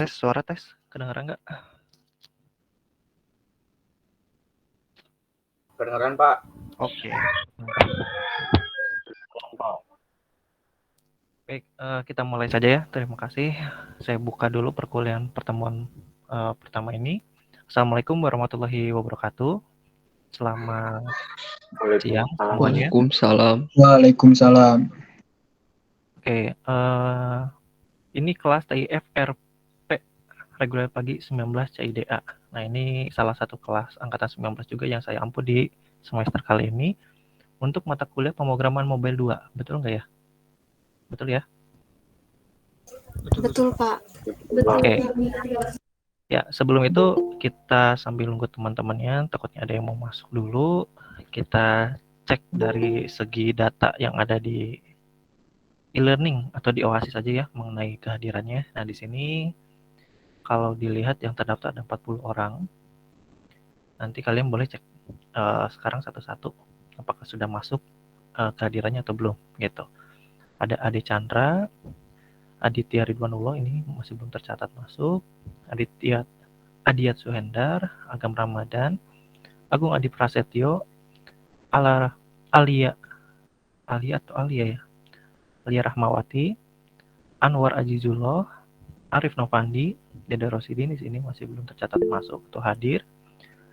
Tes, suara tes. Kedengeran nggak? Kedengeran, Pak. Oke. Baik, kita mulai saja ya. Terima kasih. Saya buka dulu perkuliahan pertemuan pertama ini. Assalamualaikum warahmatullahi wabarakatuh. Selamat siang semuanya. Waalaikumsalam. Waalaikumsalam. Oke, ini kelas TIFRP reguler pagi 19 CIDA. Nah, ini salah satu kelas angkatan 19 juga yang saya ampu di semester kali ini untuk mata kuliah pemrograman mobile 2. Betul nggak ya? Betul ya? Betul, Pak. Betul. Oke. Ya, sebelum itu kita sambil nunggu teman-temannya, takutnya ada yang mau masuk dulu. Kita cek dari segi data yang ada di e-learning atau di Oasis aja ya mengenai kehadirannya. Nah, di sini kalau dilihat yang terdaftar ada 40 orang. Nanti kalian boleh cek sekarang satu-satu apakah sudah masuk kehadirannya atau belum gitu. Ada Ade Chandra, Aditya Ridwanullah ini masih belum tercatat masuk. Adiat Suhendar, Agam Ramadan, Agung Adi Prasetyo, Alia ya, Alia Rahmawati, Anwar Azizullah, Arif Novandi, Dede Rosidin di sini masih belum tercatat masuk atau hadir.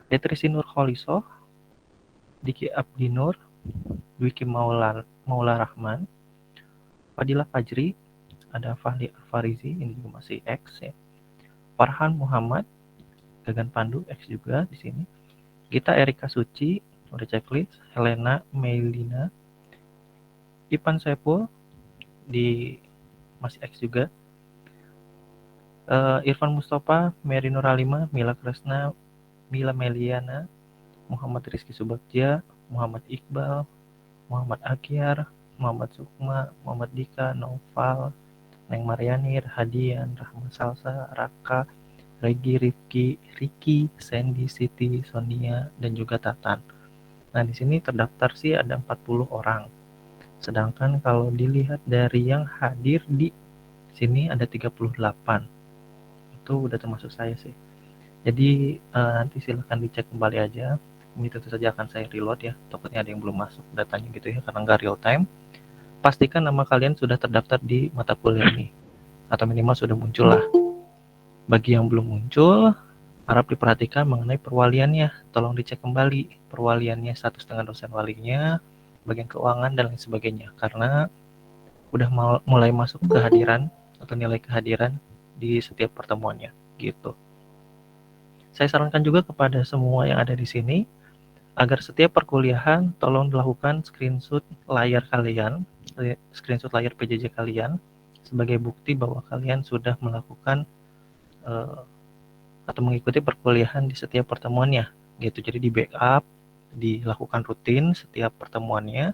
Detrisi Nur Kholisoh, Diki Abdinur, Dwiki Maula Rahman, Fadila Fajri, ada Fahli Farizi, ini juga masih X ya. Farhan Muhammad, Gagan Pandu X juga di sini. Gita Erika Suci, udah checklist. Helena Meilina, Ipan Sepul di masih X juga. Irfan Mustafa, Mary Nuralima, Mila Kresna, Mila Meliana, Muhammad Rizky Subagja, Muhammad Iqbal, Muhammad Akyar, Muhammad Sukma, Muhammad Dika, Noval, Neng Mariani, Hadian, Rahma Salsa, Raka, Regi, Riki, Sandy, Siti, Sonia, dan juga Tatan. Nah, di sini terdaftar sih ada 40 orang. Sedangkan kalau dilihat dari yang hadir di sini ada 38. Itu udah termasuk saya sih. Jadi nanti silahkan dicek kembali aja. Ini tentu saja akan saya reload ya. Takutnya ada yang belum masuk datanya gitu ya, karena nggak real time. Pastikan nama kalian sudah terdaftar di mata kuliah ini. Atau minimal sudah muncul lah. Bagi yang belum muncul, harap diperhatikan mengenai perwaliannya. Tolong dicek kembali perwaliannya, status dengan dosen walinya, bagian keuangan, dan lain sebagainya. Karena udah mulai masuk kehadiran atau nilai kehadiran di setiap pertemuannya gitu. Saya sarankan juga kepada semua yang ada di sini agar setiap perkuliahan tolong dilakukan screenshot layar kalian, screenshot layar PJJ kalian sebagai bukti bahwa kalian sudah melakukan atau mengikuti perkuliahan di setiap pertemuannya gitu. Jadi di backup, dilakukan rutin setiap pertemuannya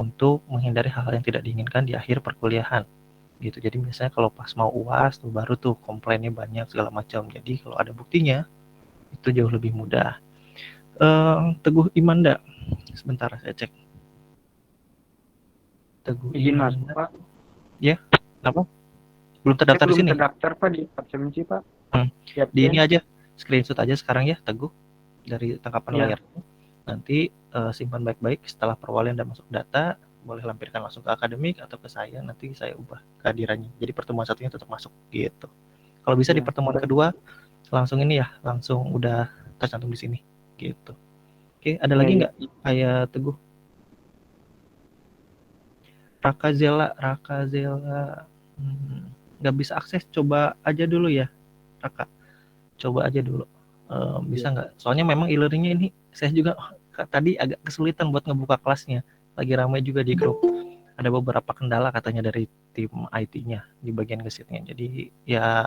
untuk menghindari hal-hal yang tidak diinginkan di akhir perkuliahan gitu. Jadi biasanya kalau pas mau UAS tuh baru tuh komplainnya banyak segala macam. Jadi kalau ada buktinya itu jauh lebih mudah. Teguh Imanda, sebentar saya cek. Teguh Izin masuk, Imanda. Pak. Ya, apa? Belum terdaftar di sini? Terdaftar, Pak, di absensi, Pak. Di ini aja, screenshot aja sekarang ya, Teguh, dari tangkapan layar. Nanti simpan baik-baik setelah perwalian dan masuk data, boleh lampirkan langsung ke akademik atau ke saya, nanti saya ubah kehadirannya. Jadi pertemuan satunya tetap masuk gitu. Kalau bisa di pertemuan kedua langsung ini ya, langsung udah tercantum di sini gitu. Oke, ada lagi nggak kayak Teguh? Raka Zela nggak bisa akses, coba aja dulu ya Raka, coba aja dulu. Bisa nggak? Soalnya memang e-learningnya ini saya juga tadi agak kesulitan buat ngebuka kelasnya, lagi ramai juga di grup, ada beberapa kendala katanya dari tim IT-nya di bagian gesitnya. Jadi ya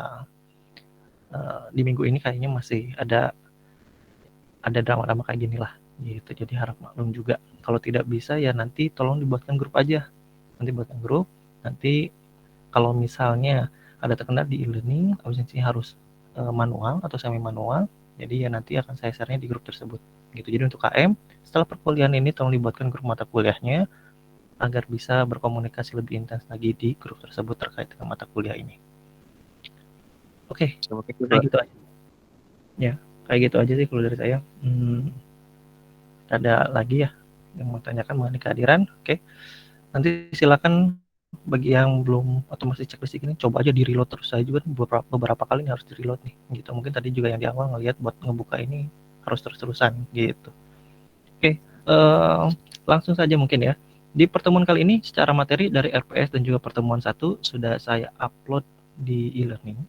di minggu ini kayaknya masih ada drama-drama kayak gini lah gitu. Jadi harap maklum juga. Kalau tidak bisa ya nanti tolong dibuatkan grup aja. Nanti buatkan grup. Nanti kalau misalnya ada terkendala di e-learning, absensinya harus manual atau semi manual. Jadi ya nanti akan saya share-nya di grup tersebut. Gitu. Jadi untuk KM, setelah perkuliahan ini tolong dibuatkan grup mata kuliahnya agar bisa berkomunikasi lebih intens lagi di grup tersebut terkait dengan mata kuliah ini. Oke, Terima kasih, kayak Pak. gitu aja. Ya, kayak gitu aja sih kalau dari saya. Ada lagi ya yang mau tanyakan mengenai kehadiran? Oke, nanti silakan bagi yang belum atau masih checklist ini coba aja di reload terus. Saya juga beberapa kali harus di reload nih gitu. Mungkin tadi juga yang di awal ngelihat buat ngebuka ini harus terus-terusan gitu. Oke, langsung saja mungkin ya. Di pertemuan kali ini secara materi dari RPS dan juga pertemuan 1 sudah saya upload di e-learning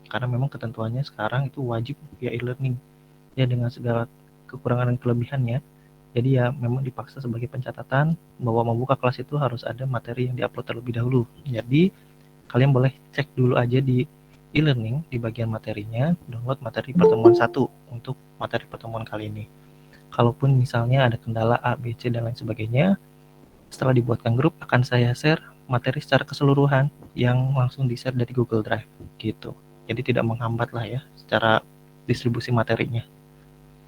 karena memang ketentuannya sekarang itu wajib via e-learning ya dengan segala kekurangan dan kelebihannya. Jadi ya memang dipaksa sebagai pencatatan bahwa membuka kelas itu harus ada materi yang diupload terlebih dahulu. Jadi kalian boleh cek dulu aja di e-learning di bagian materinya, download materi pertemuan 1 untuk materi pertemuan kali ini. Kalaupun misalnya ada kendala A, B, C, dan lain sebagainya, setelah dibuatkan grup akan saya share materi secara keseluruhan yang langsung di-share dari Google Drive gitu. Jadi tidak menghambat lah ya secara distribusi materinya.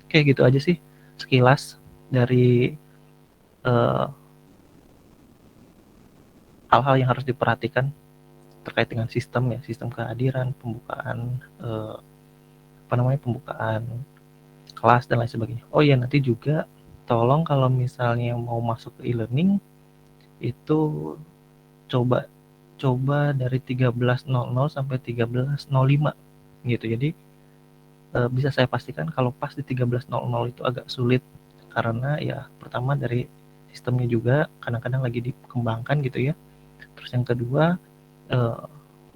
Oke, gitu aja sih sekilas dari hal-hal yang harus diperhatikan terkait dengan sistem ya, sistem kehadiran, pembukaan pembukaan kelas dan lain sebagainya. Oh iya, nanti juga tolong kalau misalnya mau masuk ke e-learning itu coba coba dari 13.00 sampai 13.05 gitu. Jadi bisa saya pastikan kalau pas di 13.00 itu agak sulit karena ya pertama dari sistemnya juga kadang-kadang lagi dikembangkan gitu ya. Terus yang kedua eh,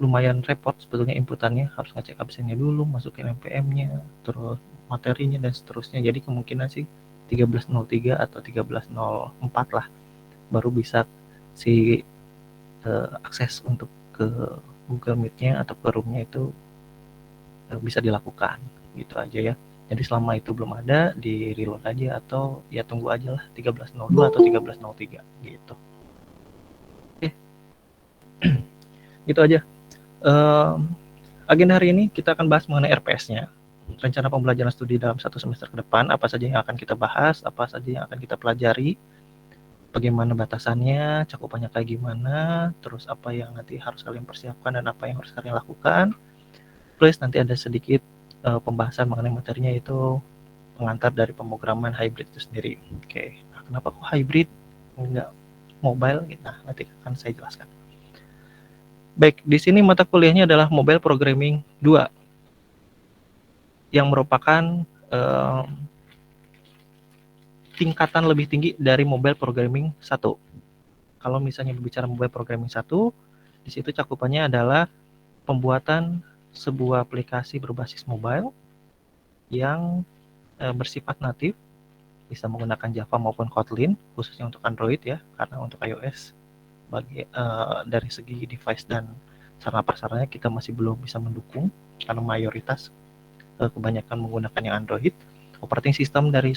lumayan repot sebetulnya inputannya, harus ngecek absennya dulu, masukin NPM-nya, terus materinya dan seterusnya. Jadi kemungkinan sih 13.03 atau 13.04 lah baru bisa si akses untuk ke Google Meet-nya atau ke room-nya itu bisa dilakukan gitu aja ya. Jadi selama itu belum ada di reload aja atau ya tunggu aja lah 13.02 atau 13.03 gitu. Oke, gitu aja. Agenda hari ini kita akan bahas mengenai RPS-nya, rencana pembelajaran studi dalam 1 semester ke depan, apa saja yang akan kita bahas, apa saja yang akan kita pelajari, bagaimana batasannya, cakupannya kayak gimana, terus apa yang nanti harus kalian persiapkan dan apa yang harus kalian lakukan. Plus nanti ada sedikit pembahasan mengenai materinya, yaitu pengantar dari pemrograman hybrid itu sendiri. Oke, nah, kenapa kok hybrid enggak mobile? Nah, nanti akan saya jelaskan. Baik, di sini mata kuliahnya adalah Mobile Programming 2 yang merupakan tingkatan lebih tinggi dari Mobile Programming 1. Kalau misalnya berbicara Mobile Programming 1, di situ cakupannya adalah pembuatan sebuah aplikasi berbasis mobile yang bersifat natif, bisa menggunakan Java maupun Kotlin, khususnya untuk Android ya, karena untuk iOS dari segi device dan sarana prasaranya kita masih belum bisa mendukung karena mayoritas kebanyakan menggunakan yang Android. Operating system dari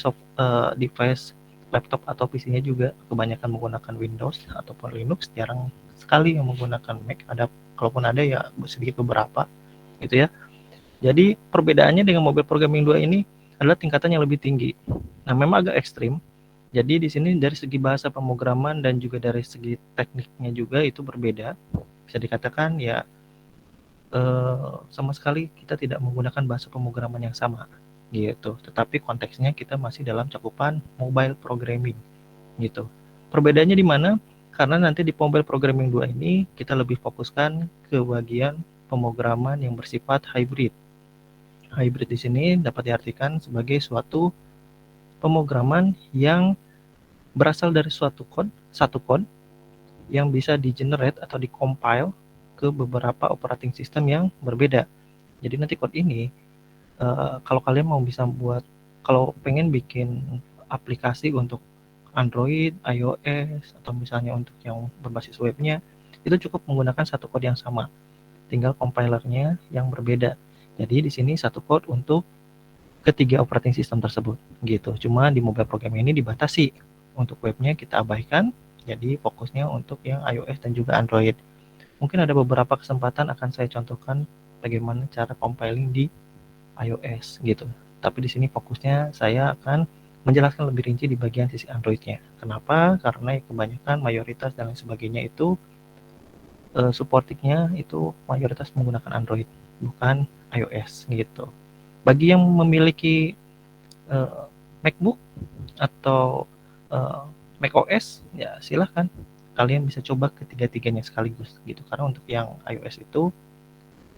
device laptop atau PC-nya juga kebanyakan menggunakan Windows ataupun Linux, jarang sekali yang menggunakan Mac. Kalaupun ada ya sedikit beberapa gitu ya. Jadi perbedaannya dengan Mobile Programming 2 ini adalah tingkatan yang lebih tinggi. Nah, memang agak ekstrim. Jadi di sini dari segi bahasa pemrograman dan juga dari segi tekniknya juga itu berbeda. Bisa dikatakan ya sama sekali kita tidak menggunakan bahasa pemrograman yang sama gitu. Tetapi konteksnya kita masih dalam cakupan mobile programming gitu. Perbedaannya di mana? Karena nanti di Mobile Programming 2 ini kita lebih fokuskan ke bagian pemrograman yang bersifat hybrid. Hybrid di sini dapat diartikan sebagai suatu pemrograman yang berasal dari satu code yang bisa di-generate atau di-compile ke beberapa operating system yang berbeda. Jadi nanti code ini kalau kalian mau bisa kalau pengen bikin aplikasi untuk Android, iOS, atau misalnya untuk yang berbasis webnya, itu cukup menggunakan satu code yang sama, tinggal compilernya yang berbeda. Jadi di sini satu code untuk ketiga operating system tersebut, gitu. Cuma di mobile program ini dibatasi, untuk webnya kita abaikan, jadi fokusnya untuk yang iOS dan juga Android. Mungkin ada beberapa kesempatan akan saya contohkan bagaimana cara compiling di iOS gitu. Tapi di sini fokusnya saya akan menjelaskan lebih rinci di bagian sisi Android-nya. Kenapa? Karena kebanyakan mayoritas dan lain sebagainya itu supportingnya itu mayoritas menggunakan Android, bukan iOS gitu. Bagi yang memiliki MacBook atau macOS, ya silahkan kalian bisa coba ketiga-tiganya sekaligus gitu. Karena untuk yang iOS itu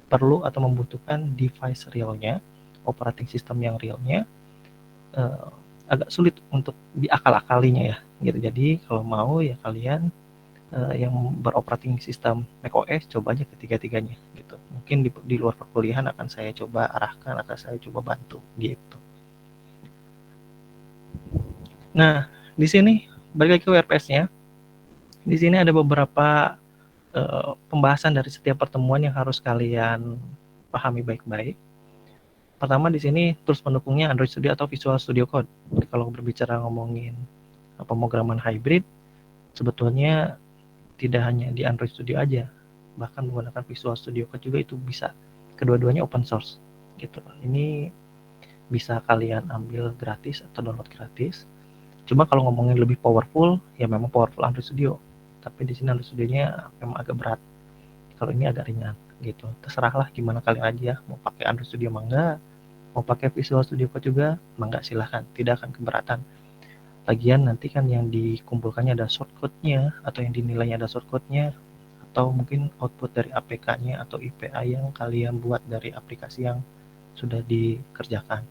perlu atau membutuhkan device realnya, operating system yang realnya, agak sulit untuk diakal-akalinya ya gitu. Jadi kalau mau ya kalian yang beroperating sistem macOS coba aja ketiga-tiganya gitu. Mungkin di luar perkuliahan akan saya coba arahkan, akan saya coba bantu gitu. Nah, di sini balik lagi ke WordPress-nya. Di sini ada beberapa pembahasan dari setiap pertemuan yang harus kalian pahami baik-baik. Pertama di sini tools pendukungnya Android Studio atau Visual Studio Code. Kalau berbicara ngomongin pemrograman hybrid, sebetulnya tidak hanya di Android Studio aja, bahkan menggunakan Visual Studio Code juga itu bisa. Kedua-duanya open source gitu. Ini bisa kalian ambil gratis atau download gratis. Cuma kalau ngomongin lebih powerful, ya memang powerful Android Studio. Tapi di sini Android Studio-nya memang agak berat. Kalau ini agak ringan gitu. Terserahlah gimana kalian aja. Mau pakai Android Studio mangga, mau pakai Visual Studio Code juga, mangga silahkan. Tidak akan keberatan. Lagian nanti kan yang dikumpulkannya ada shortcode-nya atau yang dinilainya ada shortcode-nya atau mungkin output dari APK-nya atau IPA yang kalian buat dari aplikasi yang sudah dikerjakan.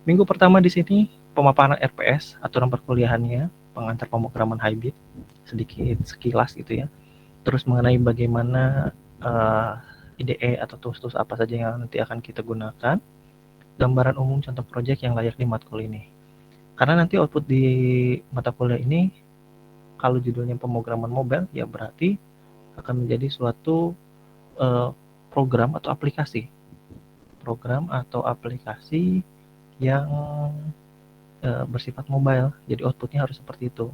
Minggu pertama di sini pemaparan RPS, aturan perkuliahannya, pengantar pemrograman hybrid, sedikit sekilas gitu ya. Terus mengenai bagaimana IDE atau tools-tools apa saja yang nanti akan kita gunakan, gambaran umum contoh proyek yang layak di matkul ini. Karena nanti output di mata kuliah ini, kalau judulnya pemrograman mobile, ya berarti akan menjadi suatu program atau aplikasi. Program atau aplikasi yang bersifat mobile. Jadi outputnya harus seperti itu.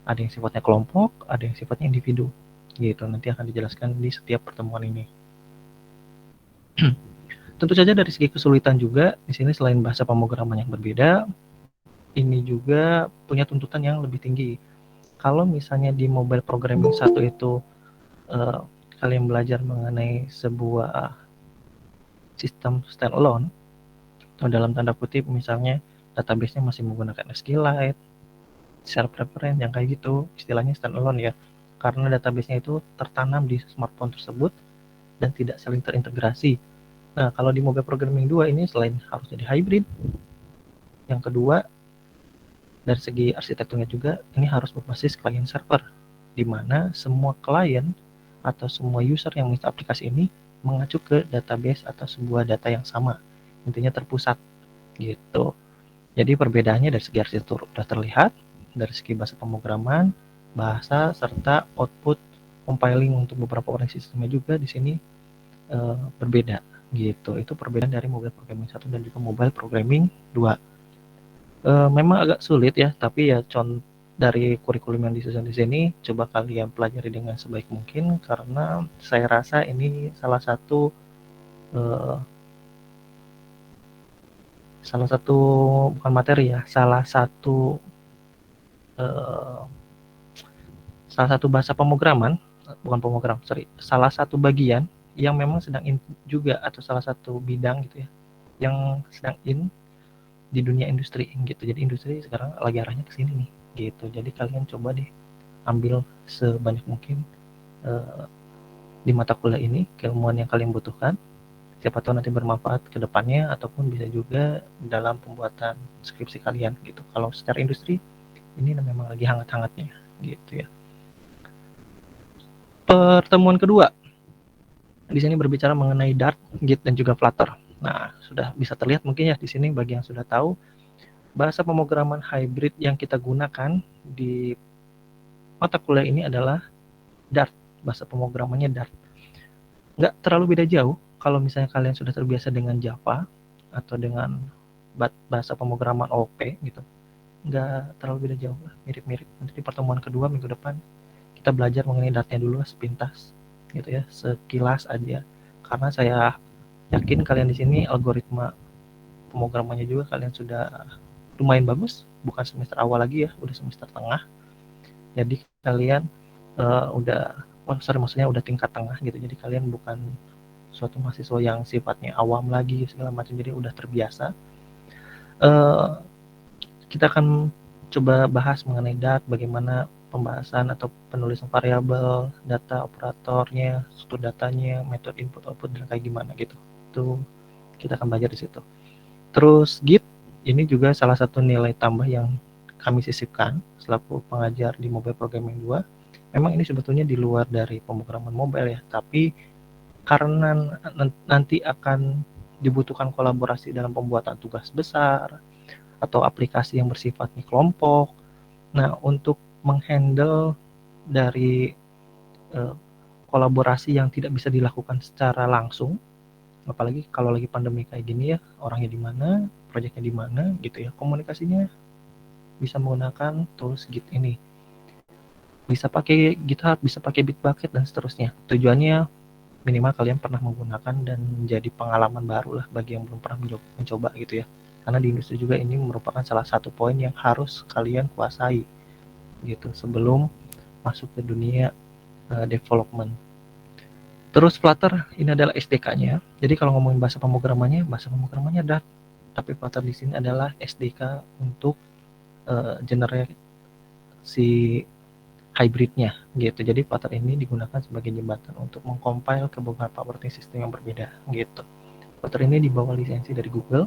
Ada yang sifatnya kelompok, ada yang sifatnya individu. Gitu, nanti akan dijelaskan di setiap pertemuan ini. Tentu saja dari segi kesulitan juga, di sini selain bahasa pemrograman yang berbeda, ini juga punya tuntutan yang lebih tinggi. Kalau misalnya di mobile programming satu itu kalian belajar mengenai sebuah sistem standalone, atau dalam tanda kutip misalnya database-nya masih menggunakan SQLite, share preference yang kayak gitu, istilahnya standalone ya. Karena database-nya itu tertanam di smartphone tersebut dan tidak saling terintegrasi. Nah, kalau di mobile programming 2 ini selain harus jadi hybrid, yang kedua dari segi arsitekturnya juga ini harus berbasis client server, di mana semua klien atau semua user yang mengisi aplikasi ini mengacu ke database atau sebuah data yang sama, intinya terpusat gitu. Jadi perbedaannya dari segi arsitektur sudah terlihat, dari segi bahasa pemrograman, bahasa serta output compiling untuk beberapa operating sistemnya juga di sini berbeda gitu. Itu perbedaan dari mobile programming 1 dan juga mobile programming 2. Memang agak sulit ya, tapi ya dari kurikulum yang disusun di sini coba kalian pelajari dengan sebaik mungkin karena saya rasa ini salah satu bukan materi ya, salah satu bahasa pemrograman, bukan pemrogram, sorry, salah satu bagian yang memang sedang in juga atau salah satu bidang gitu ya, yang sedang in di dunia industri gitu. Jadi industri sekarang lagi arahnya ke sini nih gitu. Jadi kalian coba deh ambil sebanyak mungkin di mata kuliah ini keilmuan yang kalian butuhkan. Siapa tahu nanti bermanfaat ke depannya ataupun bisa juga dalam pembuatan skripsi kalian gitu. Kalau secara industri ini memang lagi hangat-hangatnya gitu ya. Pertemuan kedua di sini berbicara mengenai Dart, Git dan juga Flutter. Nah, sudah bisa terlihat mungkin ya di sini bagi yang sudah tahu bahasa pemrograman hybrid yang kita gunakan di mata kuliah ini adalah Dart. Bahasa pemrogramannya Dart. Nggak terlalu beda jauh kalau misalnya kalian sudah terbiasa dengan Java atau dengan bahasa pemrograman OP gitu. Nggak terlalu beda jauh, mirip-mirip. Nanti di pertemuan kedua minggu depan kita belajar mengenai Dartnya dulu sepintas gitu ya, sekilas aja. Karena saya yakin kalian di sini algoritma pemrogramannya juga kalian sudah lumayan bagus, bukan semester awal lagi ya, udah semester tengah. Jadi kalian maksudnya udah tingkat tengah gitu. Jadi kalian bukan sesuatu mahasiswa yang sifatnya awam lagi segala macam, jadi udah terbiasa. Kita akan coba bahas mengenai DAT, bagaimana pembahasan atau penulisan variabel, data operatornya, struktur datanya, metode input output dan kayak gimana gitu. Itu kita akan belajar di situ. Terus Git ini juga salah satu nilai tambah yang kami sisipkan selaku pengajar di Mobile Programming 2. Memang ini sebetulnya di luar dari pemrograman mobile ya, tapi karena nanti akan dibutuhkan kolaborasi dalam pembuatan tugas besar atau aplikasi yang bersifatnya kelompok. Nah, untuk menghandle dari kolaborasi yang tidak bisa dilakukan secara langsung, apalagi kalau lagi pandemi kayak gini ya, orangnya di mana, proyeknya di mana gitu ya, komunikasinya bisa menggunakan tools Git ini. Bisa pakai GitHub, bisa pakai Bitbucket dan seterusnya. Tujuannya minimal kalian pernah menggunakan dan menjadi pengalaman baru lah bagi yang belum pernah mencoba gitu ya. Karena di industri juga ini merupakan salah satu poin yang harus kalian kuasai gitu sebelum masuk ke dunia development. Terus Flutter ini adalah SDK-nya. Jadi kalau ngomongin bahasa pemrogramannya Dart. Tapi Flutter di sini adalah SDK untuk generasi hybridnya gitu. Jadi Flutter ini digunakan sebagai jembatan untuk mengcompile ke beberapa operating system yang berbeda gitu. Flutter ini dibawa lisensi dari Google.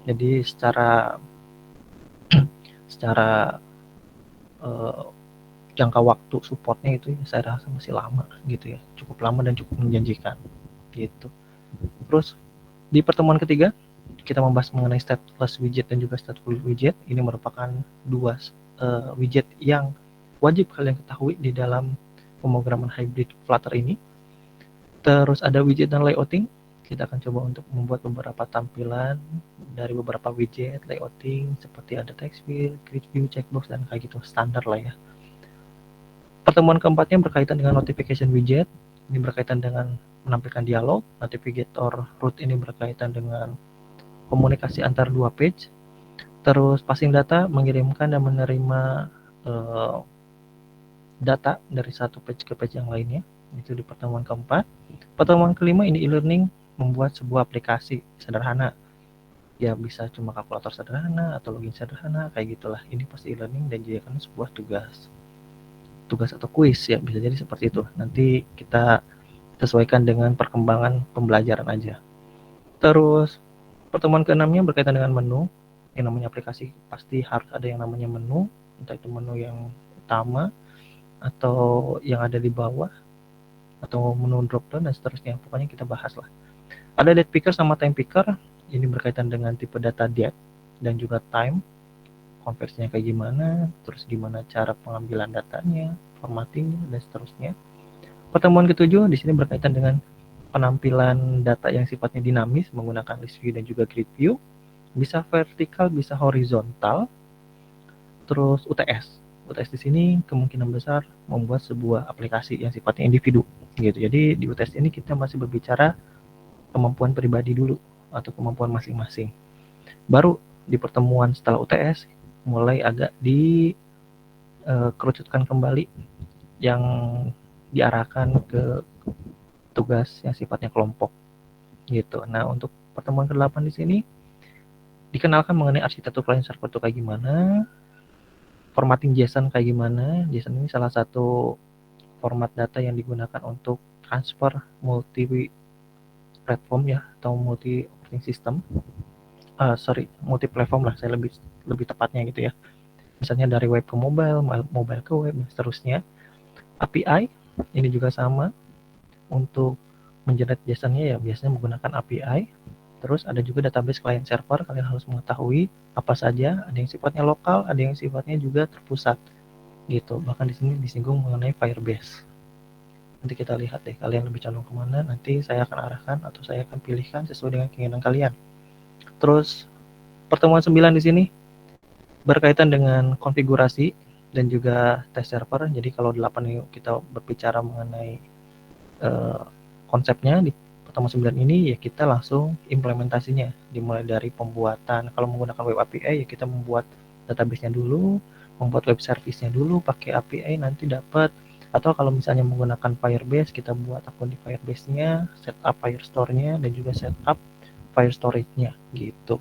Jadi secara jangka waktu supportnya itu saya rasa masih lama gitu ya, cukup lama dan cukup menjanjikan gitu. Terus di pertemuan ketiga kita membahas mengenai stateless widget dan juga stateful widget. Ini merupakan dua widget yang wajib kalian ketahui di dalam pemrograman hybrid Flutter ini. Terus ada widget dan layouting. Kita akan coba untuk membuat beberapa tampilan dari beberapa widget layouting seperti ada text field, grid view, checkbox dan kayak gitu, standar lah ya. Pertemuan keempatnya berkaitan dengan notification widget. Ini berkaitan dengan menampilkan dialog. Navigator root ini berkaitan dengan komunikasi antar dua page. Terus passing data, mengirimkan dan menerima data dari satu page ke page yang lainnya. Itu di pertemuan keempat. Pertemuan kelima ini e-learning, membuat sebuah aplikasi sederhana. Ya bisa cuma kalkulator sederhana atau login sederhana kayak gitulah. Ini pasti e-learning dan dijadikan sebuah tugas atau kuis ya, bisa jadi seperti itu. Nanti kita sesuaikan dengan perkembangan pembelajaran aja. Terus pertemuan keenamnya berkaitan dengan menu. Yang namanya aplikasi pasti harus ada yang namanya menu, entah itu menu yang utama atau yang ada di bawah atau menu drop down dan seterusnya. Pokoknya kita bahas lah. Ada date picker sama time picker. Ini berkaitan dengan tipe data date dan juga time, konversinya kayak gimana, terus gimana cara pengambilan datanya, formattingnya dan seterusnya. Pertemuan ketujuh di sini berkaitan dengan penampilan data yang sifatnya dinamis menggunakan list view dan juga grid view, bisa vertikal, bisa horizontal. Terus UTS di sini kemungkinan besar membuat sebuah aplikasi yang sifatnya individu gitu. Jadi di UTS ini kita masih berbicara kemampuan pribadi dulu atau kemampuan masing-masing. Baru di pertemuan setelah UTS mulai agak dikerucutkan kembali yang diarahkan ke tugas yang sifatnya kelompok gitu. Nah, untuk pertemuan ke-8 di sini dikenalkan mengenai arsitektur client server itu kayak gimana, formatting JSON kayak gimana. JSON ini salah satu format data yang digunakan untuk transfer multi platform ya, atau multi operating system. Multi platform lah, saya lebih tepatnya gitu ya. Misalnya dari web ke mobile, mobile ke web, dan seterusnya. API ini juga sama, untuk mengenerate JSON-nya ya biasanya menggunakan API. Terus ada juga database client server, kalian harus mengetahui apa saja, ada yang sifatnya lokal, ada yang sifatnya juga terpusat gitu. Bahkan di sini disinggung mengenai Firebase. Nanti kita lihat deh kalian lebih condong kemana, nanti saya akan arahkan atau saya akan pilihkan sesuai dengan keinginan kalian. Terus pertemuan 9 di sini berkaitan dengan konfigurasi dan juga test server. Jadi kalau 8 ini kita berbicara mengenai konsepnya, di pertemuan 9 ini ya kita langsung implementasinya, dimulai dari pembuatan. Kalau menggunakan web API ya kita membuat database-nya dulu, membuat web service-nya dulu pakai API, nanti dapat Atau kalau misalnya menggunakan Firebase, kita buat akun di Firebase-nya, setup Firestore-nya, dan juga setup Fire Storage-nya gitu.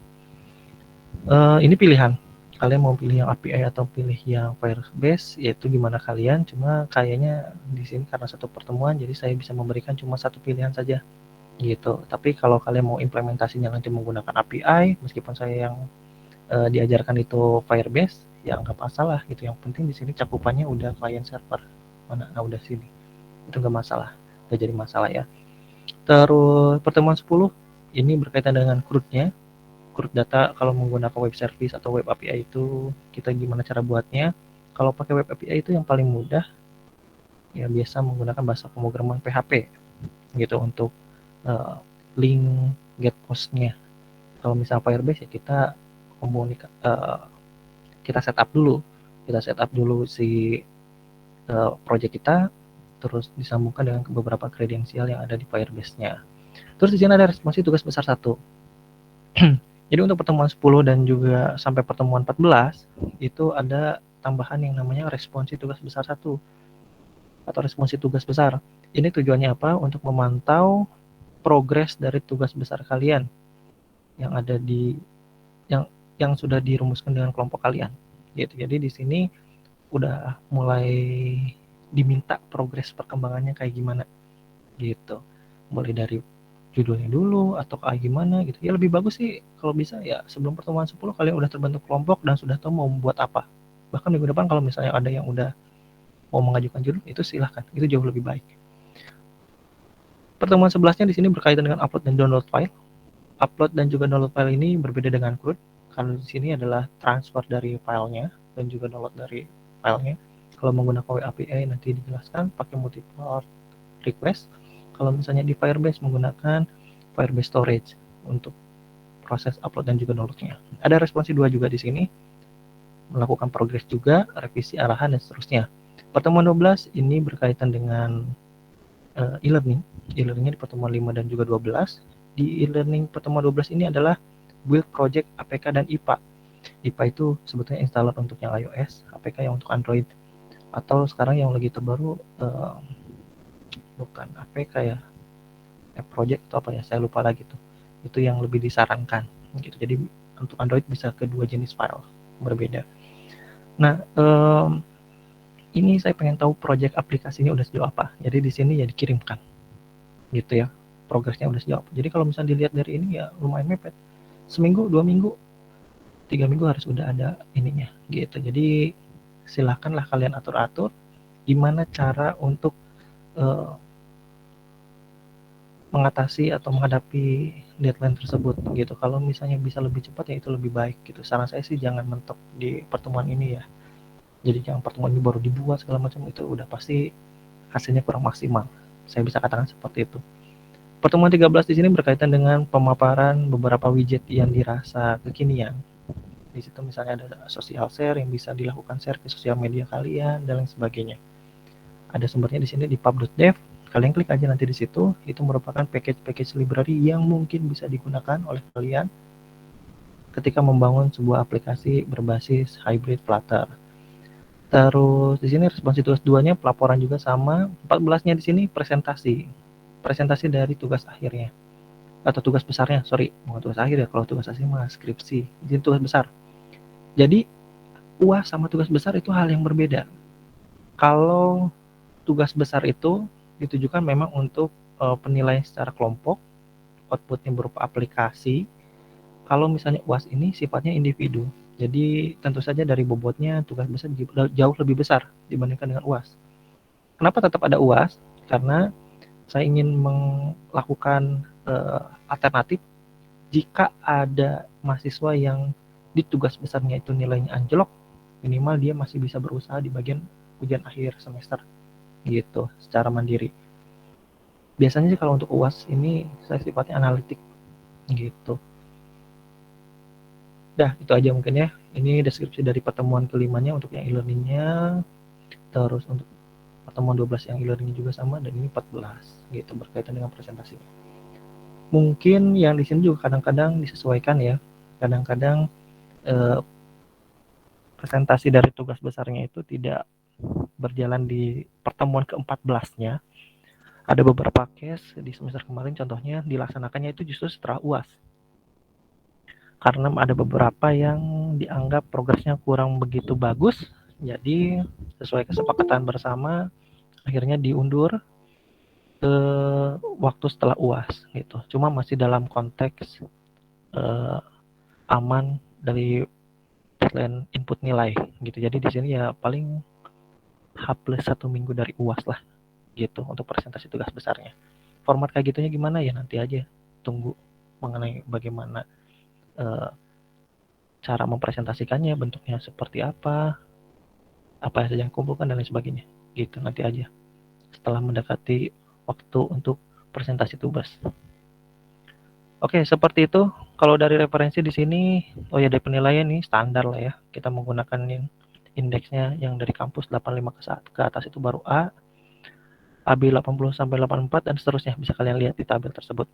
Ini pilihan. Kalian mau pilih yang API atau pilih yang Firebase, yaitu gimana kalian. Cuma kayaknya di sini karena satu pertemuan, jadi saya bisa memberikan cuma satu pilihan saja gitu. Tapi kalau kalian mau implementasinya nanti menggunakan API, meskipun saya yang diajarkan itu Firebase, ya nggak masalah gitu. Yang penting di sini cakupannya udah client server. Mana? Nah, udah sini. Itu nggak masalah. Nggak jadi masalah ya. Terus pertemuan 10 ini berkaitan dengan CRUD-nya. CRUD data kalau menggunakan web service atau web API itu kita gimana cara buatnya. Kalau pakai web API itu yang paling mudah ya biasa menggunakan bahasa pemrograman PHP gitu untuk link get postnya. Kalau misalnya Firebase ya kita setup dulu si project kita, terus disambungkan dengan beberapa kredensial yang ada di Firebase-nya. Terus di sini ada responsi tugas besar 1. Jadi untuk pertemuan 10 dan juga sampai pertemuan 14 itu ada tambahan yang namanya responsi tugas besar 1 atau responsi tugas besar. Ini tujuannya apa? Untuk memantau progres dari tugas besar kalian yang ada di yang sudah dirumuskan dengan kelompok kalian. Gitu. Jadi di sini udah mulai diminta progres perkembangannya kayak gimana gitu. Mulai dari judulnya dulu atau kayak gimana gitu. Ya lebih bagus sih kalau bisa ya sebelum pertemuan 10 kalian udah terbentuk kelompok dan sudah tahu mau membuat apa. Bahkan minggu depan kalau misalnya ada yang udah mau mengajukan judul itu silahkan. Itu jauh lebih baik. Pertemuan 11-nya di sini berkaitan dengan upload dan download file. Upload dan juga download file ini berbeda dengan CRUD. Karena di sini adalah transfer dari filenya dan juga download dari filenya. Kalau menggunakan web API nanti dijelaskan pakai multi-port request. Kalau misalnya di Firebase menggunakan Firebase Storage untuk proses upload dan juga downloadnya. Ada responsi 2 juga di sini, melakukan progres juga, revisi arahan dan seterusnya. Pertemuan 12 ini berkaitan dengan e-learning. E-learningnya di pertemuan 5 dan juga 12. Di e-learning pertemuan 12 ini adalah build project APK dan IPA. IPA itu sebetulnya installer untuk yang iOS, APK yang untuk Android. Atau sekarang yang lagi terbaru bukan APK ya, app project atau apa ya, saya lupa lagi tuh. Itu yang lebih disarankan gitu. Jadi untuk Android bisa kedua jenis file berbeda. Nah, ini saya pengen tahu project aplikasinya udah sejauh apa. Jadi di sini ya dikirimkan gitu ya, progresnya udah sejauh apa. Jadi kalau misalnya dilihat dari ini ya lumayan mepet. Seminggu, 2 minggu, 3 minggu harus udah ada ininya gitu. Jadi silahkanlah kalian atur-atur gimana cara untuk mengatasi atau menghadapi deadline tersebut gitu. Kalau misalnya bisa lebih cepat ya itu lebih baik gitu. Saran saya sih jangan mentok di pertemuan ini ya. Jadi yang pertemuan ini baru dibuat segala macam itu udah pasti hasilnya kurang maksimal. Saya bisa katakan seperti itu. Pertemuan 13 di sini berkaitan dengan pemaparan beberapa widget yang dirasa kekinian. Di situ misalnya ada social share yang bisa dilakukan share ke sosial media kalian dan lain sebagainya. Ada sumbernya di sini di pub.dev. Kalian klik aja nanti di situ. Itu merupakan package library yang mungkin bisa digunakan oleh kalian ketika membangun sebuah aplikasi berbasis hybrid Flutter. Terus di sini responsi tugas 2-nya pelaporan juga sama. 14-nya di sini presentasi. Presentasi dari tugas akhirnya. Atau tugas besarnya, sorry. Bukan tugas akhir ya, kalau tugas akhir mah skripsi. Jadi tugas besar. Jadi UAS sama tugas besar itu hal yang berbeda. Kalau tugas besar itu ditujukan memang untuk penilaian secara kelompok, outputnya berupa aplikasi. Kalau misalnya UAS ini sifatnya individu, jadi tentu saja dari bobotnya tugas besar jauh lebih besar dibandingkan dengan UAS. Kenapa tetap ada UAS? Karena saya ingin melakukan alternatif jika ada mahasiswa yang di tugas besarnya itu nilainya anjlok, minimal dia masih bisa berusaha di bagian ujian akhir semester gitu secara mandiri. Biasanya sih kalau untuk UAS ini saya sifatnya analitik gitu. Dah itu aja mungkin ya. Ini deskripsi dari pertemuan kelimanya untuk yang e-learningnya. Terus untuk pertemuan 12 yang e-learning juga sama, dan ini 14 gitu berkaitan dengan presentasinya. Mungkin yang di sini juga kadang-kadang disesuaikan ya. Kadang-kadang presentasi dari tugas besarnya itu tidak berjalan di pertemuan ke-14-nya, ada beberapa case di semester kemarin contohnya dilaksanakannya itu justru setelah UAS. Karena ada beberapa yang dianggap progresnya kurang begitu bagus, jadi sesuai kesepakatan bersama akhirnya diundur ke waktu setelah UAS gitu. Cuma masih dalam konteks aman dari deadline input nilai gitu. Jadi di sini ya paling H+1 minggu dari UAS lah gitu untuk presentasi tugas besarnya. Format kayak gitunya gimana ya nanti aja tunggu mengenai bagaimana cara mempresentasikannya, bentuknya seperti apa saja yang kumpulkan dan lain sebagainya gitu nanti aja setelah mendekati waktu untuk presentasi tugas. Oke, seperti itu. Kalau dari referensi di sini, dari penilaian nih standar lah ya. Kita menggunakan yang indeksnya yang dari kampus 85 ke atas itu baru A, AB 80 sampai 84 dan seterusnya. Bisa kalian lihat di tabel tersebut.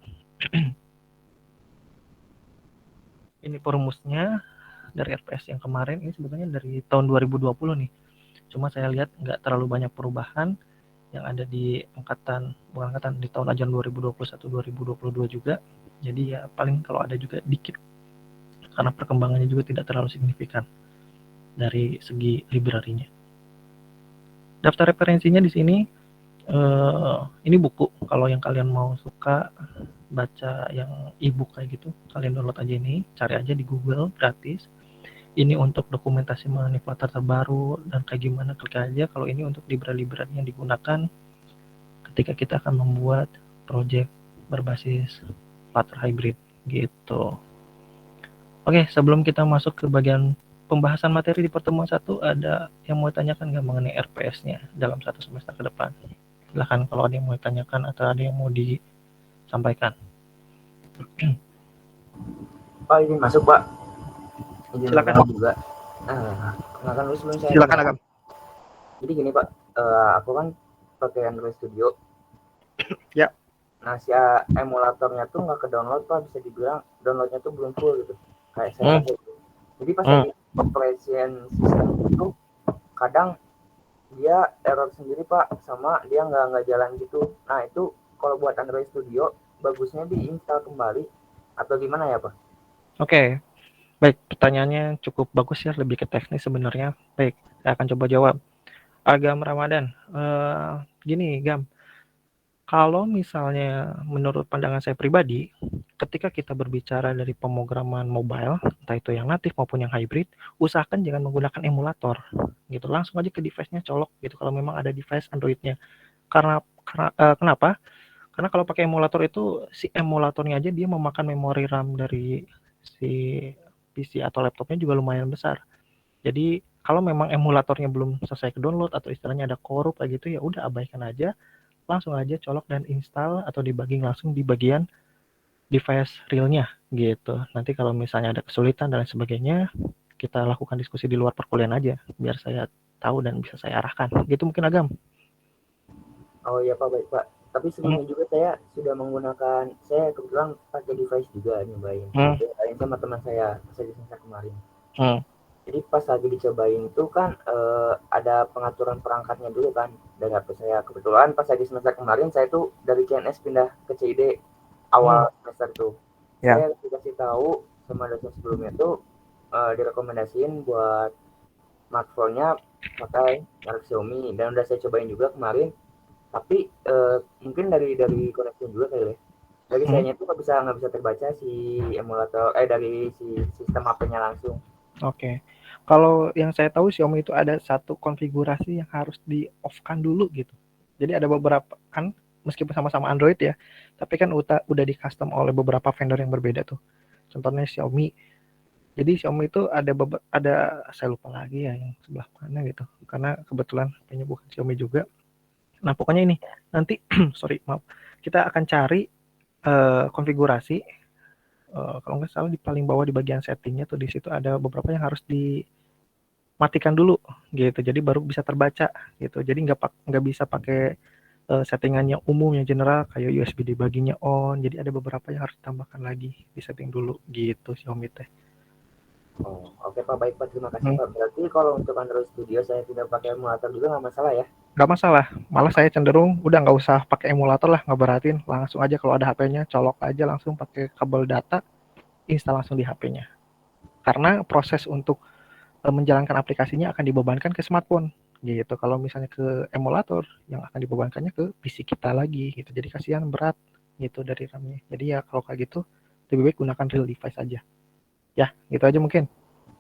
Ini perumusnya dari RPS yang kemarin. Ini sebetulnya dari tahun 2020 nih. Cuma saya lihat nggak terlalu banyak perubahan yang ada di di tahun ajaran 2021-2022 juga. Jadi ya paling kalau ada juga dikit karena perkembangannya juga tidak terlalu signifikan dari segi library-nya. Daftar referensinya di sini ini buku. Kalau yang kalian mau suka baca yang e-book kayak gitu, kalian download aja ini, cari aja di Google gratis. Ini untuk dokumentasi mengenai Flutter terbaru dan kayak gimana, klik aja. Kalau ini untuk library-library yang digunakan ketika kita akan membuat project berbasis Flutter Hybrid gitu. Oke, sebelum kita masuk ke bagian pembahasan materi di pertemuan 1, ada yang mau ditanyakan nggak mengenai RPS-nya dalam 1 semester ke depan? Silahkan kalau ada yang mau ditanyakan atau ada yang mau disampaikan. Pak, izin masuk Pak. Izin Silakan. juga. Kenalkan dulu sebelum saya. Silakan Agam. Jadi gini Pak, aku kan pakai Android Studio. Ya. Nah, si emulatornya tuh nggak ke download Pak, bisa dibilang downloadnya tuh belum full gitu. Kayak saya gitu. Jadi pas lagi operation system itu kadang dia error sendiri Pak, sama dia nggak jalan gitu. Nah itu kalau buat Android Studio bagusnya diinstal kembali atau gimana ya Pak? Oke, baik, pertanyaannya cukup bagus ya, lebih ke teknis sebenarnya. Baik, saya akan coba jawab. Agam Ramadan, gini Gam, kalau misalnya menurut pandangan saya pribadi, ketika kita berbicara dari pemrograman mobile, entah itu yang natif maupun yang hybrid, usahakan jangan menggunakan emulator gitu, langsung aja ke device-nya colok gitu kalau memang ada device Android-nya. Kenapa? Karena kalau pakai emulator itu si emulatornya aja dia memakan memori RAM dari si PC atau laptopnya juga lumayan besar. Jadi kalau memang emulatornya belum selesai ke download atau istilahnya ada korup kayak gitu, ya udah abaikan aja, langsung aja colok dan install atau debugging langsung di bagian device realnya gitu. Nanti kalau misalnya ada kesulitan dan lain sebagainya, kita lakukan diskusi di luar perkuliahan aja biar saya tahu dan bisa saya arahkan. Gitu mungkin Agam. Oh iya Pak, baik Pak. Tapi sebelumnya juga saya sudah menggunakan, saya kebetulan pakai device juga nyobain. Nyobain sama teman saya di semester kemarin. Jadi pas lagi dicobain itu kan ada pengaturan perangkatnya dulu kan dari HP saya. Kebetulan pas lagi semester kemarin saya tuh dari CNS pindah ke CID awal semester tuh. Saya dikasih tahu sama dosen sebelumnya tuh direkomendasiin buat smartphone-nya pakai merek Xiaomi dan udah saya cobain juga kemarin. Tapi mungkin dari koneksi juga kali ya. Dari sayanya tuh nggak bisa terbaca si emulator dari si sistem HP-nya langsung. Oke. Kalau yang saya tahu Xiaomi itu ada satu konfigurasi yang harus di off-kan dulu gitu. Jadi ada beberapa kan meskipun sama-sama Android ya, tapi kan udah di custom oleh beberapa vendor yang berbeda tuh. Contohnya Xiaomi. Jadi Xiaomi itu ada saya lupa lagi ya yang sebelah mana gitu. Karena kebetulan punya bukan Xiaomi juga. Nah, pokoknya ini nanti maaf. Kita akan cari konfigurasi kalau nggak salah di paling bawah di bagian settingnya tuh di situ ada beberapa yang harus dimatikan dulu gitu. Jadi baru bisa terbaca gitu. Jadi nggak bisa pakai settingan yang umum yang general kayak USB debuggingnya on. Jadi ada beberapa yang harus ditambahkan lagi di setting dulu gitu Xiaomi teh. Oh, oke Pak, baik Pak, terima kasih Pak. Berarti kalau untuk Android Studio saya tidak pakai emulator juga nggak masalah ya? Nggak masalah, malah saya cenderung udah nggak usah pakai emulator lah, nggak beratin, langsung aja kalau ada HP-nya colok aja langsung pakai kabel data, install langsung di HP-nya. Karena proses untuk menjalankan aplikasinya akan dibebankan ke smartphone gitu. Kalau misalnya ke emulator yang akan dibebankannya ke PC kita lagi gitu. Jadi kasihan berat gitu dari RAM-nya. Jadi ya kalau kayak gitu lebih baik gunakan real device aja. Ya, gitu aja mungkin.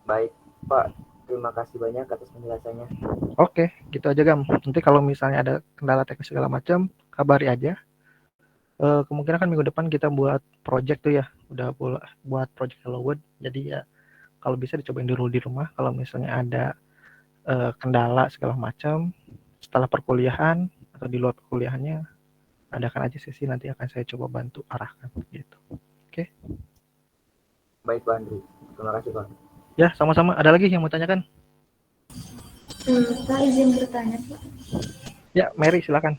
Baik Pak, terima kasih banyak atas penjelasannya. Oke, gitu aja Gam. Nanti kalau misalnya ada kendala teknis segala macam, kabari aja. Kemungkinan kan minggu depan kita buat project tuh ya. Udah buat project Hello World. Jadi ya kalau bisa dicobain dulu di rumah. Kalau misalnya ada kendala segala macam setelah perkuliahan atau di luar perkuliahannya, adakan aja sesi, nanti akan saya coba bantu arahkan gitu. Oke. Baik Pak Andri, terima kasih Pak. Ya, sama-sama. Ada lagi yang mau tanyakan? Pak, izin bertanya Pak. Ya, Mary silakan.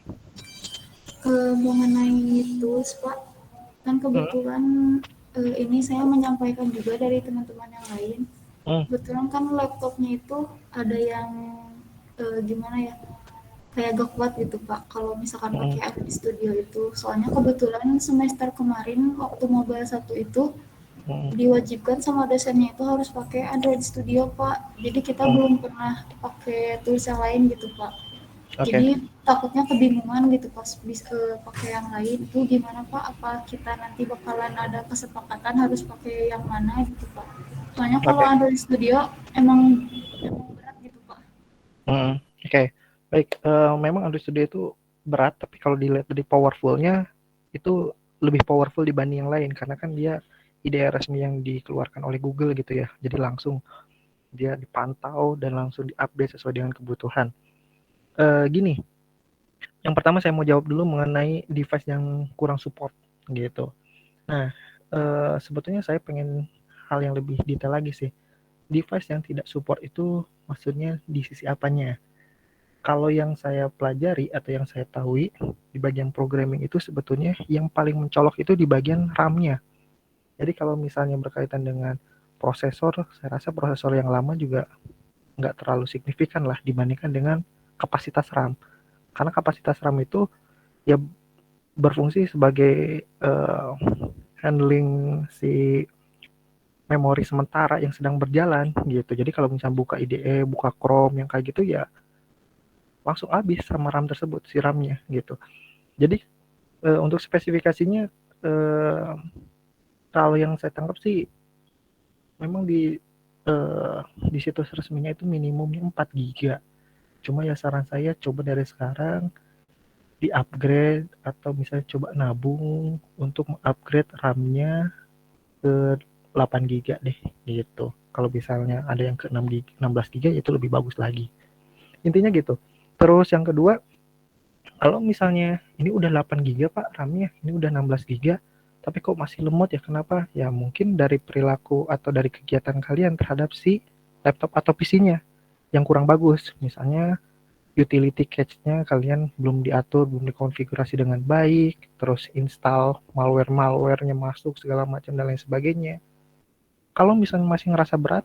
Mengenai tools Pak, kan kebetulan ini saya menyampaikan juga dari teman-teman yang lain. Kebetulan kan laptopnya itu ada yang gimana ya, kayak gak kuat gitu Pak kalau misalkan pakai Android Studio itu. Soalnya kebetulan semester kemarin waktu Mobile 1 itu diwajibkan sama dosennya itu harus pakai Android Studio Pak. Jadi kita belum pernah pakai tools yang lain gitu Pak. Jadi takutnya kebingungan gitu pas bisa pakai yang lain itu gimana Pak? Apa kita nanti bakalan ada kesepakatan harus pakai yang mana gitu Pak? Soalnya kalau Android Studio emang berat gitu Pak. Oke. Baik, memang Android Studio itu berat, tapi kalau dilihat dari powerful-nya itu lebih powerful dibanding yang lain karena kan dia IDE resmi yang dikeluarkan oleh Google gitu ya. Jadi langsung dia dipantau dan langsung diupdate sesuai dengan kebutuhan. Gini, yang pertama saya mau jawab dulu mengenai device yang kurang support gitu. Nah, sebetulnya saya pengen hal yang lebih detail lagi sih. Device yang tidak support itu maksudnya di sisi apanya? Kalau yang saya pelajari atau yang saya tahu di bagian programming itu sebetulnya yang paling mencolok itu di bagian RAM-nya. Jadi kalau misalnya berkaitan dengan prosesor, saya rasa prosesor yang lama juga nggak terlalu signifikan lah dibandingkan dengan kapasitas RAM. Karena kapasitas RAM itu ya berfungsi sebagai handling si memori sementara yang sedang berjalan gitu. Jadi kalau misalnya buka IDE, buka Chrome yang kayak gitu ya langsung habis sama RAM tersebut, si RAM-nya gitu. Jadi untuk spesifikasinya kalau yang saya tangkap sih memang di situs resminya itu minimumnya 4 GB. Cuma ya saran saya coba dari sekarang di-upgrade atau misalnya coba nabung untuk upgrade RAM-nya ke 8 GB deh gitu. Kalau misalnya ada yang ke 16 GB itu lebih bagus lagi. Intinya gitu. Terus yang kedua, kalau misalnya ini udah 8 GB Pak RAM-nya, ini udah 16 GB, tapi kok masih lemot ya, kenapa? Ya mungkin dari perilaku atau dari kegiatan kalian terhadap si laptop atau PC-nya yang kurang bagus. Misalnya utility cache-nya kalian belum diatur, belum dikonfigurasi dengan baik, terus install malware-malware-nya masuk segala macam dan lain sebagainya. Kalau misalnya masih ngerasa berat,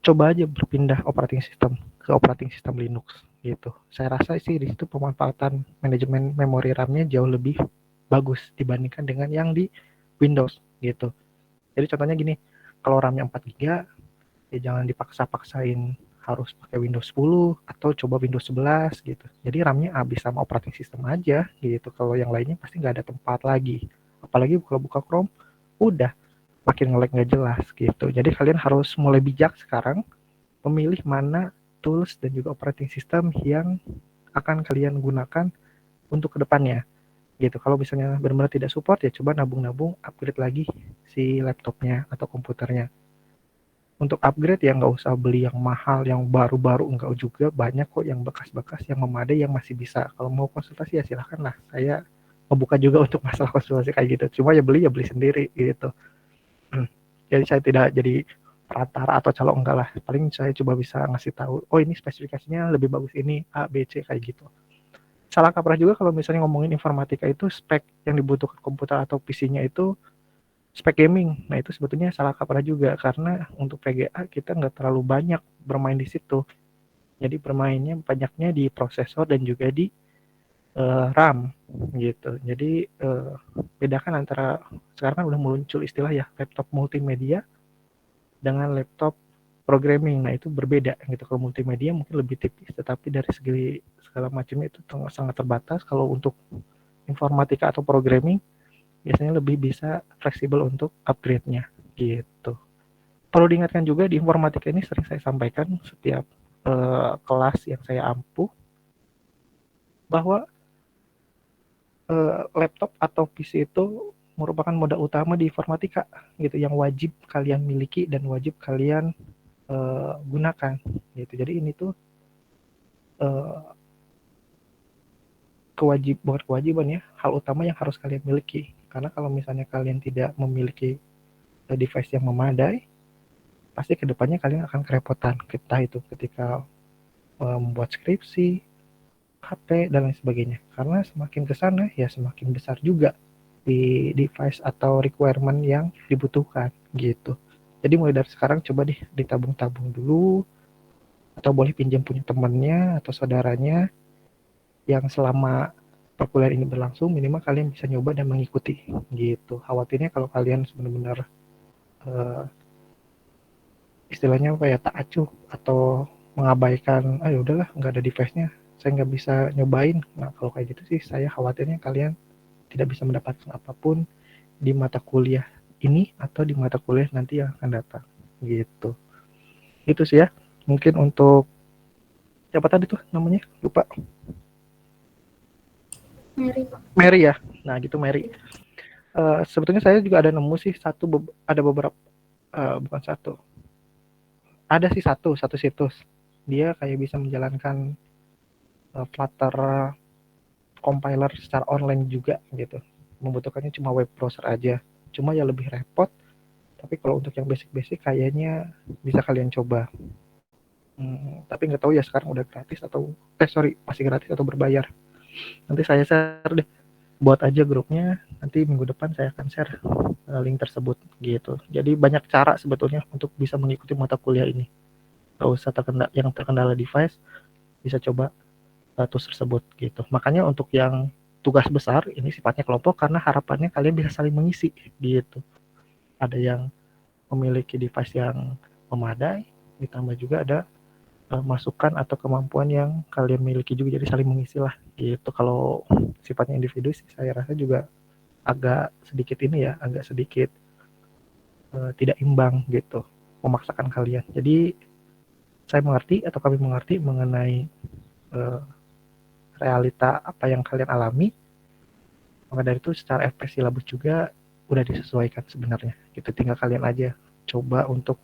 coba aja berpindah operating system ke operating system Linux gitu. Saya rasa sih di situ pemanfaatan manajemen memori RAM-nya jauh lebih bagus dibandingkan dengan yang di Windows gitu. Jadi contohnya gini, kalau RAM-nya 4 GB ya jangan dipaksa-paksain harus pakai Windows 10 atau coba Windows 11 gitu. Jadi RAM-nya habis sama operating system aja gitu. Kalau yang lainnya pasti nggak ada tempat lagi. Apalagi kalau buka Chrome, udah makin nge-lag nggak jelas gitu. Jadi kalian harus mulai bijak sekarang memilih mana tools dan juga operating system yang akan kalian gunakan untuk kedepannya gitu. Kalau misalnya benar-benar tidak support ya coba nabung-nabung upgrade lagi si laptopnya atau komputernya. Untuk upgrade ya nggak usah beli yang mahal, yang baru-baru, enggak juga, banyak kok yang bekas-bekas yang memadai yang masih bisa. Kalau mau konsultasi ya silahkan lah, saya membuka juga untuk masalah konsultasi kayak gitu. Cuma ya beli sendiri gitu. Jadi saya tidak jadi perantara atau calo, enggak lah. Paling saya coba bisa ngasih tahu, oh ini spesifikasinya lebih bagus ini, A, B, C kayak gitu. Salah kaprah juga kalau misalnya ngomongin informatika itu spek yang dibutuhkan komputer atau PC-nya itu spek gaming. Nah itu sebetulnya salah kaprah juga, karena untuk VGA kita nggak terlalu banyak bermain di situ. Jadi bermainnya banyaknya di prosesor dan juga di RAM gitu. Jadi bedakan antara, sekarang kan udah muncul istilah ya laptop multimedia dengan laptop programming. Nah itu berbeda gitu. Kalau multimedia mungkin lebih tipis, tetapi dari segi segala macamnya itu sangat terbatas. Kalau untuk informatika atau programming biasanya lebih bisa fleksibel untuk upgrade-nya gitu. Perlu diingatkan juga di informatika ini sering saya sampaikan setiap kelas yang saya ampuh, bahwa laptop atau PC itu merupakan modal utama di informatika gitu, yang wajib kalian miliki dan wajib kalian gunakan gitu. Jadi ini tuh bukan kewajiban ya, hal utama yang harus kalian miliki. Karena kalau misalnya kalian tidak memiliki device yang memadai, pasti kedepannya kalian akan kerepotan, entah itu ketika membuat skripsi, HP, dan lain sebagainya. Karena semakin ke sana ya semakin besar juga di device atau requirement yang dibutuhkan gitu. Jadi mulai dari sekarang coba deh ditabung-tabung dulu, atau boleh pinjam punya temannya atau saudaranya yang selama perkuliahan ini berlangsung, minimal kalian bisa nyoba dan mengikuti gitu. Khawatirnya kalau kalian benar-benar istilahnya apa ya, tak acuh atau mengabaikan, ya udahlah nggak ada device-nya, saya nggak bisa nyobain. Nah kalau kayak gitu sih saya khawatirnya kalian tidak bisa mendapatkan apapun di mata kuliah ini atau di mata kuliah nanti yang akan datang gitu. Itu sih ya mungkin untuk siapa tadi tuh namanya, lupa. Mary ya. Nah gitu Mary. Sebetulnya saya juga ada nemu sih ada beberapa, bukan satu, ada sih satu situs, dia kayak bisa menjalankan Flutter compiler secara online juga gitu. Membutuhkannya cuma web browser aja, cuma ya lebih repot. Tapi kalau untuk yang basic-basic kayaknya bisa kalian coba. Tapi nggak tahu ya sekarang udah gratis atau masih gratis atau berbayar. Nanti saya share deh, buat aja grupnya, nanti minggu depan saya akan share link tersebut gitu. Jadi banyak cara sebetulnya untuk bisa mengikuti mata kuliah ini. Gak usah yang terkendala device, bisa coba tools tersebut gitu. Makanya untuk yang tugas besar ini sifatnya kelompok, karena harapannya kalian bisa saling mengisi gitu. Ada yang memiliki device yang memadai, ditambah juga ada masukan atau kemampuan yang kalian miliki juga, jadi saling mengisi lah gitu. Kalau sifatnya individu sih saya rasa juga agak sedikit tidak imbang gitu, memaksakan kalian. Jadi saya mengerti atau kami mengerti mengenai realita apa yang kalian alami. Maka dari itu secara FPS silabus juga udah disesuaikan sebenarnya gitu. Tinggal kalian aja coba untuk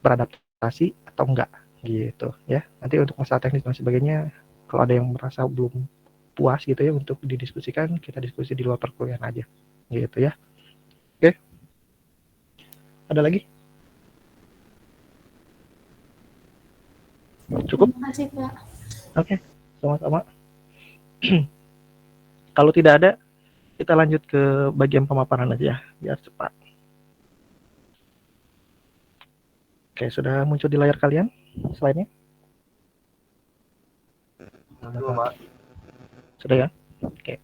beradaptasi atau enggak gitu ya. Nanti untuk masalah teknis dan sebagainya, kalau ada yang merasa belum puas gitu ya untuk didiskusikan, kita diskusi di luar perkuliahan aja gitu ya. Oke, ada lagi? Cukup? Terima kasih Pak. Oke, sama-sama. Kalau tidak ada, kita lanjut ke bagian pemaparan aja ya, biar cepat. Oke, sudah muncul di layar kalian slide-nya? Sudah ya? Oke.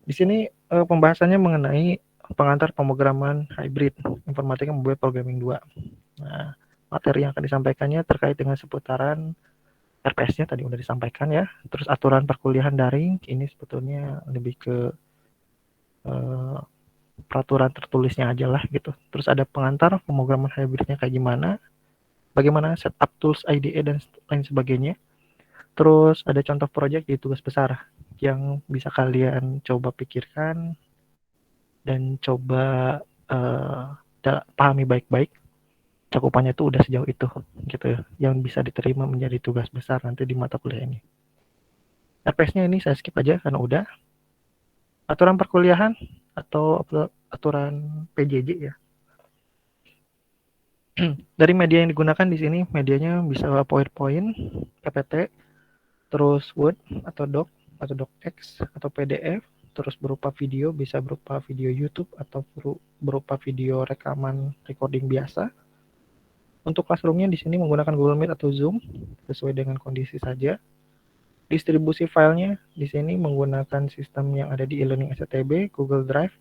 Di sini pembahasannya mengenai pengantar pemrograman hybrid informatika mobile programming 2. Nah, materi yang akan disampaikannya terkait dengan seputaran RPS-nya tadi udah disampaikan ya. Terus aturan perkuliahan daring, ini sebetulnya lebih ke peraturan tertulisnya aja lah gitu. Terus ada pengantar pemrograman hybridnya kayak gimana, bagaimana setup tools IDE dan lain sebagainya. Terus ada contoh project di tugas besar yang bisa kalian coba pikirkan dan coba pahami baik-baik cakupannya itu udah sejauh itu gitu ya, yang bisa diterima menjadi tugas besar nanti di mata kuliah ini. RPS-nya ini saya skip aja karena udah. Aturan perkuliahan atau aturan PJJ ya. Dari media yang digunakan di sini, medianya bisa PowerPoint, PPT, terus Word atau Doc atau DocX atau PDF, terus berupa video, bisa berupa video YouTube atau berupa video rekaman recording biasa. Untuk classroomnya di sini menggunakan Google Meet atau Zoom sesuai dengan kondisi saja. Distribusi filenya di sini menggunakan sistem yang ada di e-learning SCTB, Google Drive,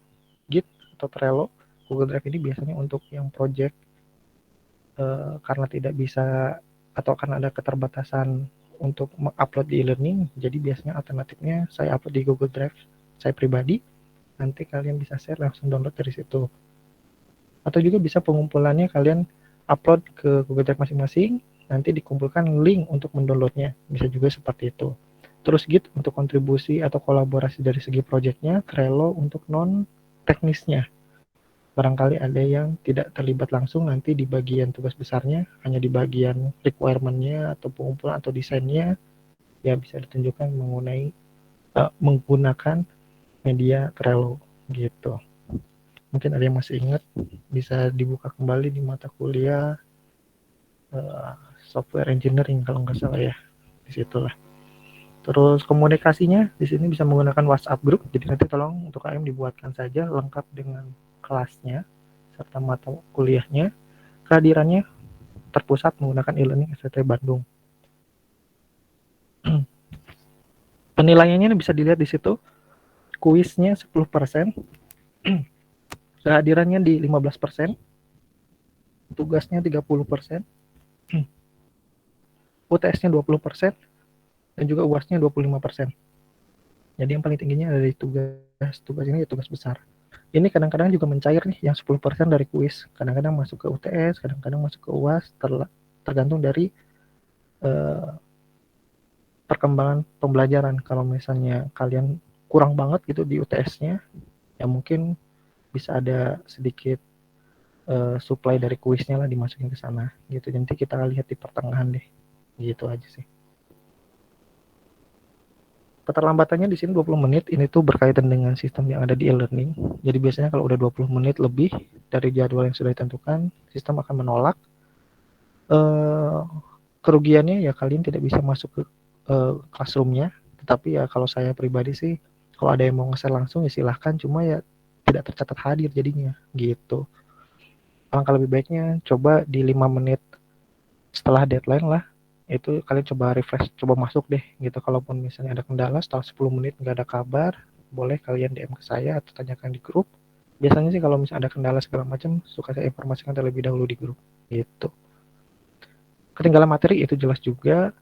Git atau Trello. Google Drive ini biasanya untuk yang project karena tidak bisa atau karena ada keterbatasan untuk mengupload di e-learning, jadi biasanya alternatifnya saya upload di Google Drive saya pribadi, nanti kalian bisa share langsung download dari situ. Atau juga bisa pengumpulannya kalian upload ke Google Drive masing-masing, nanti dikumpulkan link untuk mendownloadnya, bisa juga seperti itu. Terus Git untuk kontribusi atau kolaborasi dari segi projectnya, Trello untuk non teknisnya. Barangkali ada yang tidak terlibat langsung nanti di bagian tugas besarnya, hanya di bagian requirement-nya atau pengumpulan atau desainnya, ya bisa ditunjukkan menggunakan media Trello gitu. Mungkin ada yang masih ingat, bisa dibuka kembali di mata kuliah software engineering kalau nggak salah ya, disitulah. Terus komunikasinya di sini bisa menggunakan WhatsApp group, jadi nanti tolong untuk KM dibuatkan saja lengkap dengan kelasnya serta mata kuliahnya. Kehadirannya terpusat menggunakan e-learning SCT Bandung. Penilaiannya bisa dilihat di situ. Kuisnya 10%, kehadirannya di 15%, tugasnya 30%, UTS-nya 20%, dan juga UAS-nya 25%. Jadi yang paling tingginya dari tugas ini ya tugas besar. Ini kadang-kadang juga mencair nih, yang 10% dari kuis. Kadang-kadang masuk ke UTS, kadang-kadang masuk ke UAS, tergantung dari perkembangan pembelajaran. Kalau misalnya kalian kurang banget gitu di UTS-nya, ya mungkin bisa ada sedikit supply dari kuisnya lah dimasukin ke sana gitu. Nanti kita lihat di pertengahan deh. Gitu aja sih. Keterlambatannya di sini 20 menit, ini tuh berkaitan dengan sistem yang ada di e-learning. Jadi biasanya kalau udah 20 menit lebih dari jadwal yang sudah ditentukan, sistem akan menolak. Kerugiannya ya kalian tidak bisa masuk ke classroom-nya, tetapi ya kalau saya pribadi sih, kalau ada yang mau nge-share langsung ya silahkan, cuma ya tidak tercatat hadir jadinya gitu. Alangkah lebih baiknya coba di 5 menit setelah deadline lah, itu kalian coba refresh, coba masuk deh gitu. Kalaupun misalnya ada kendala setelah 10 menit nggak ada kabar, boleh kalian DM ke saya atau tanyakan di grup. Biasanya sih kalau misalnya ada kendala segala macam, suka saya informasikan terlebih dahulu di grup gitu. Ketinggalan materi itu jelas juga.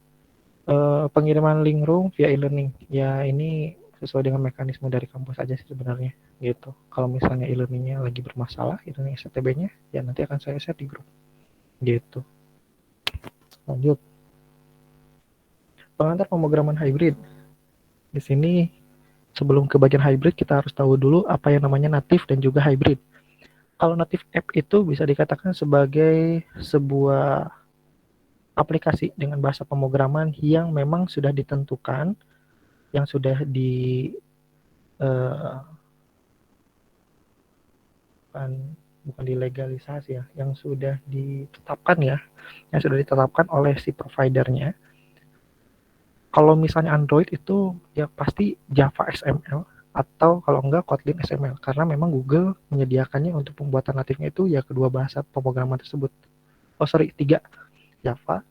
Pengiriman link room via e-learning, ya ini sesuai dengan mekanisme dari kampus aja sih sebenarnya gitu. Kalau misalnya e-learningnya lagi bermasalah, e-learning SCTB-nya, ya nanti akan saya share di grup gitu. Lanjut. Pengantar pemrograman hybrid. Di sini sebelum ke bagian hybrid kita harus tahu dulu apa yang namanya native dan juga hybrid. Kalau native app itu bisa dikatakan sebagai sebuah aplikasi dengan bahasa pemrograman yang memang sudah ditentukan, yang sudah bukan dilegalisasi ya, yang sudah ditetapkan ya, yang sudah ditetapkan oleh si providernya. Kalau misalnya Android itu ya pasti Java XML atau kalau enggak Kotlin XML, karena memang Google menyediakannya untuk pembuatan natifnya itu ya kedua bahasa pemrograman tersebut. 3, Java,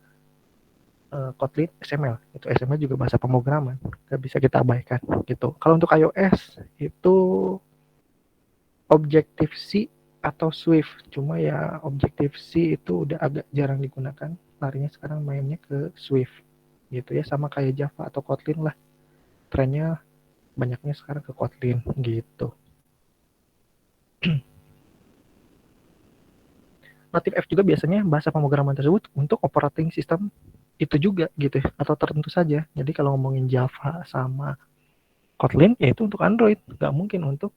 Kotlin, XML. Itu XML juga bahasa pemrograman, nggak bisa kita abaikan gitu. Kalau untuk iOS itu Objective-C atau Swift, cuma ya Objective-C itu udah agak jarang digunakan, larinya sekarang mainnya ke Swift gitu ya, sama kayak Java atau Kotlin lah, trennya banyaknya sekarang ke Kotlin gitu. Native F juga biasanya bahasa pemrograman tersebut untuk operating system itu juga gitu ya, atau tertentu saja. Jadi kalau ngomongin Java sama Kotlin ya itu untuk Android, nggak mungkin untuk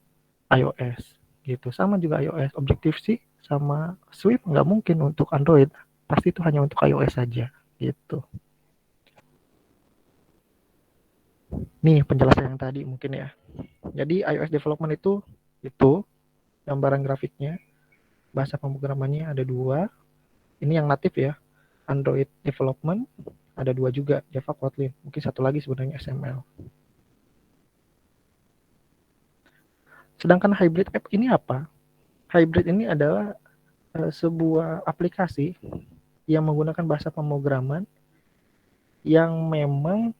iOS gitu. Sama juga iOS, Objective-C sama Swift nggak mungkin untuk Android, pasti itu hanya untuk iOS saja gitu. Nih penjelasan yang tadi mungkin ya. Jadi iOS development itu gambaran grafiknya. Bahasa pemrogramannya ada 2. Ini yang natif ya. Android development ada 2 juga, Java, Kotlin. Mungkin satu lagi sebenarnya XML. Sedangkan hybrid app ini apa? Hybrid ini adalah sebuah aplikasi yang menggunakan bahasa pemrograman yang memang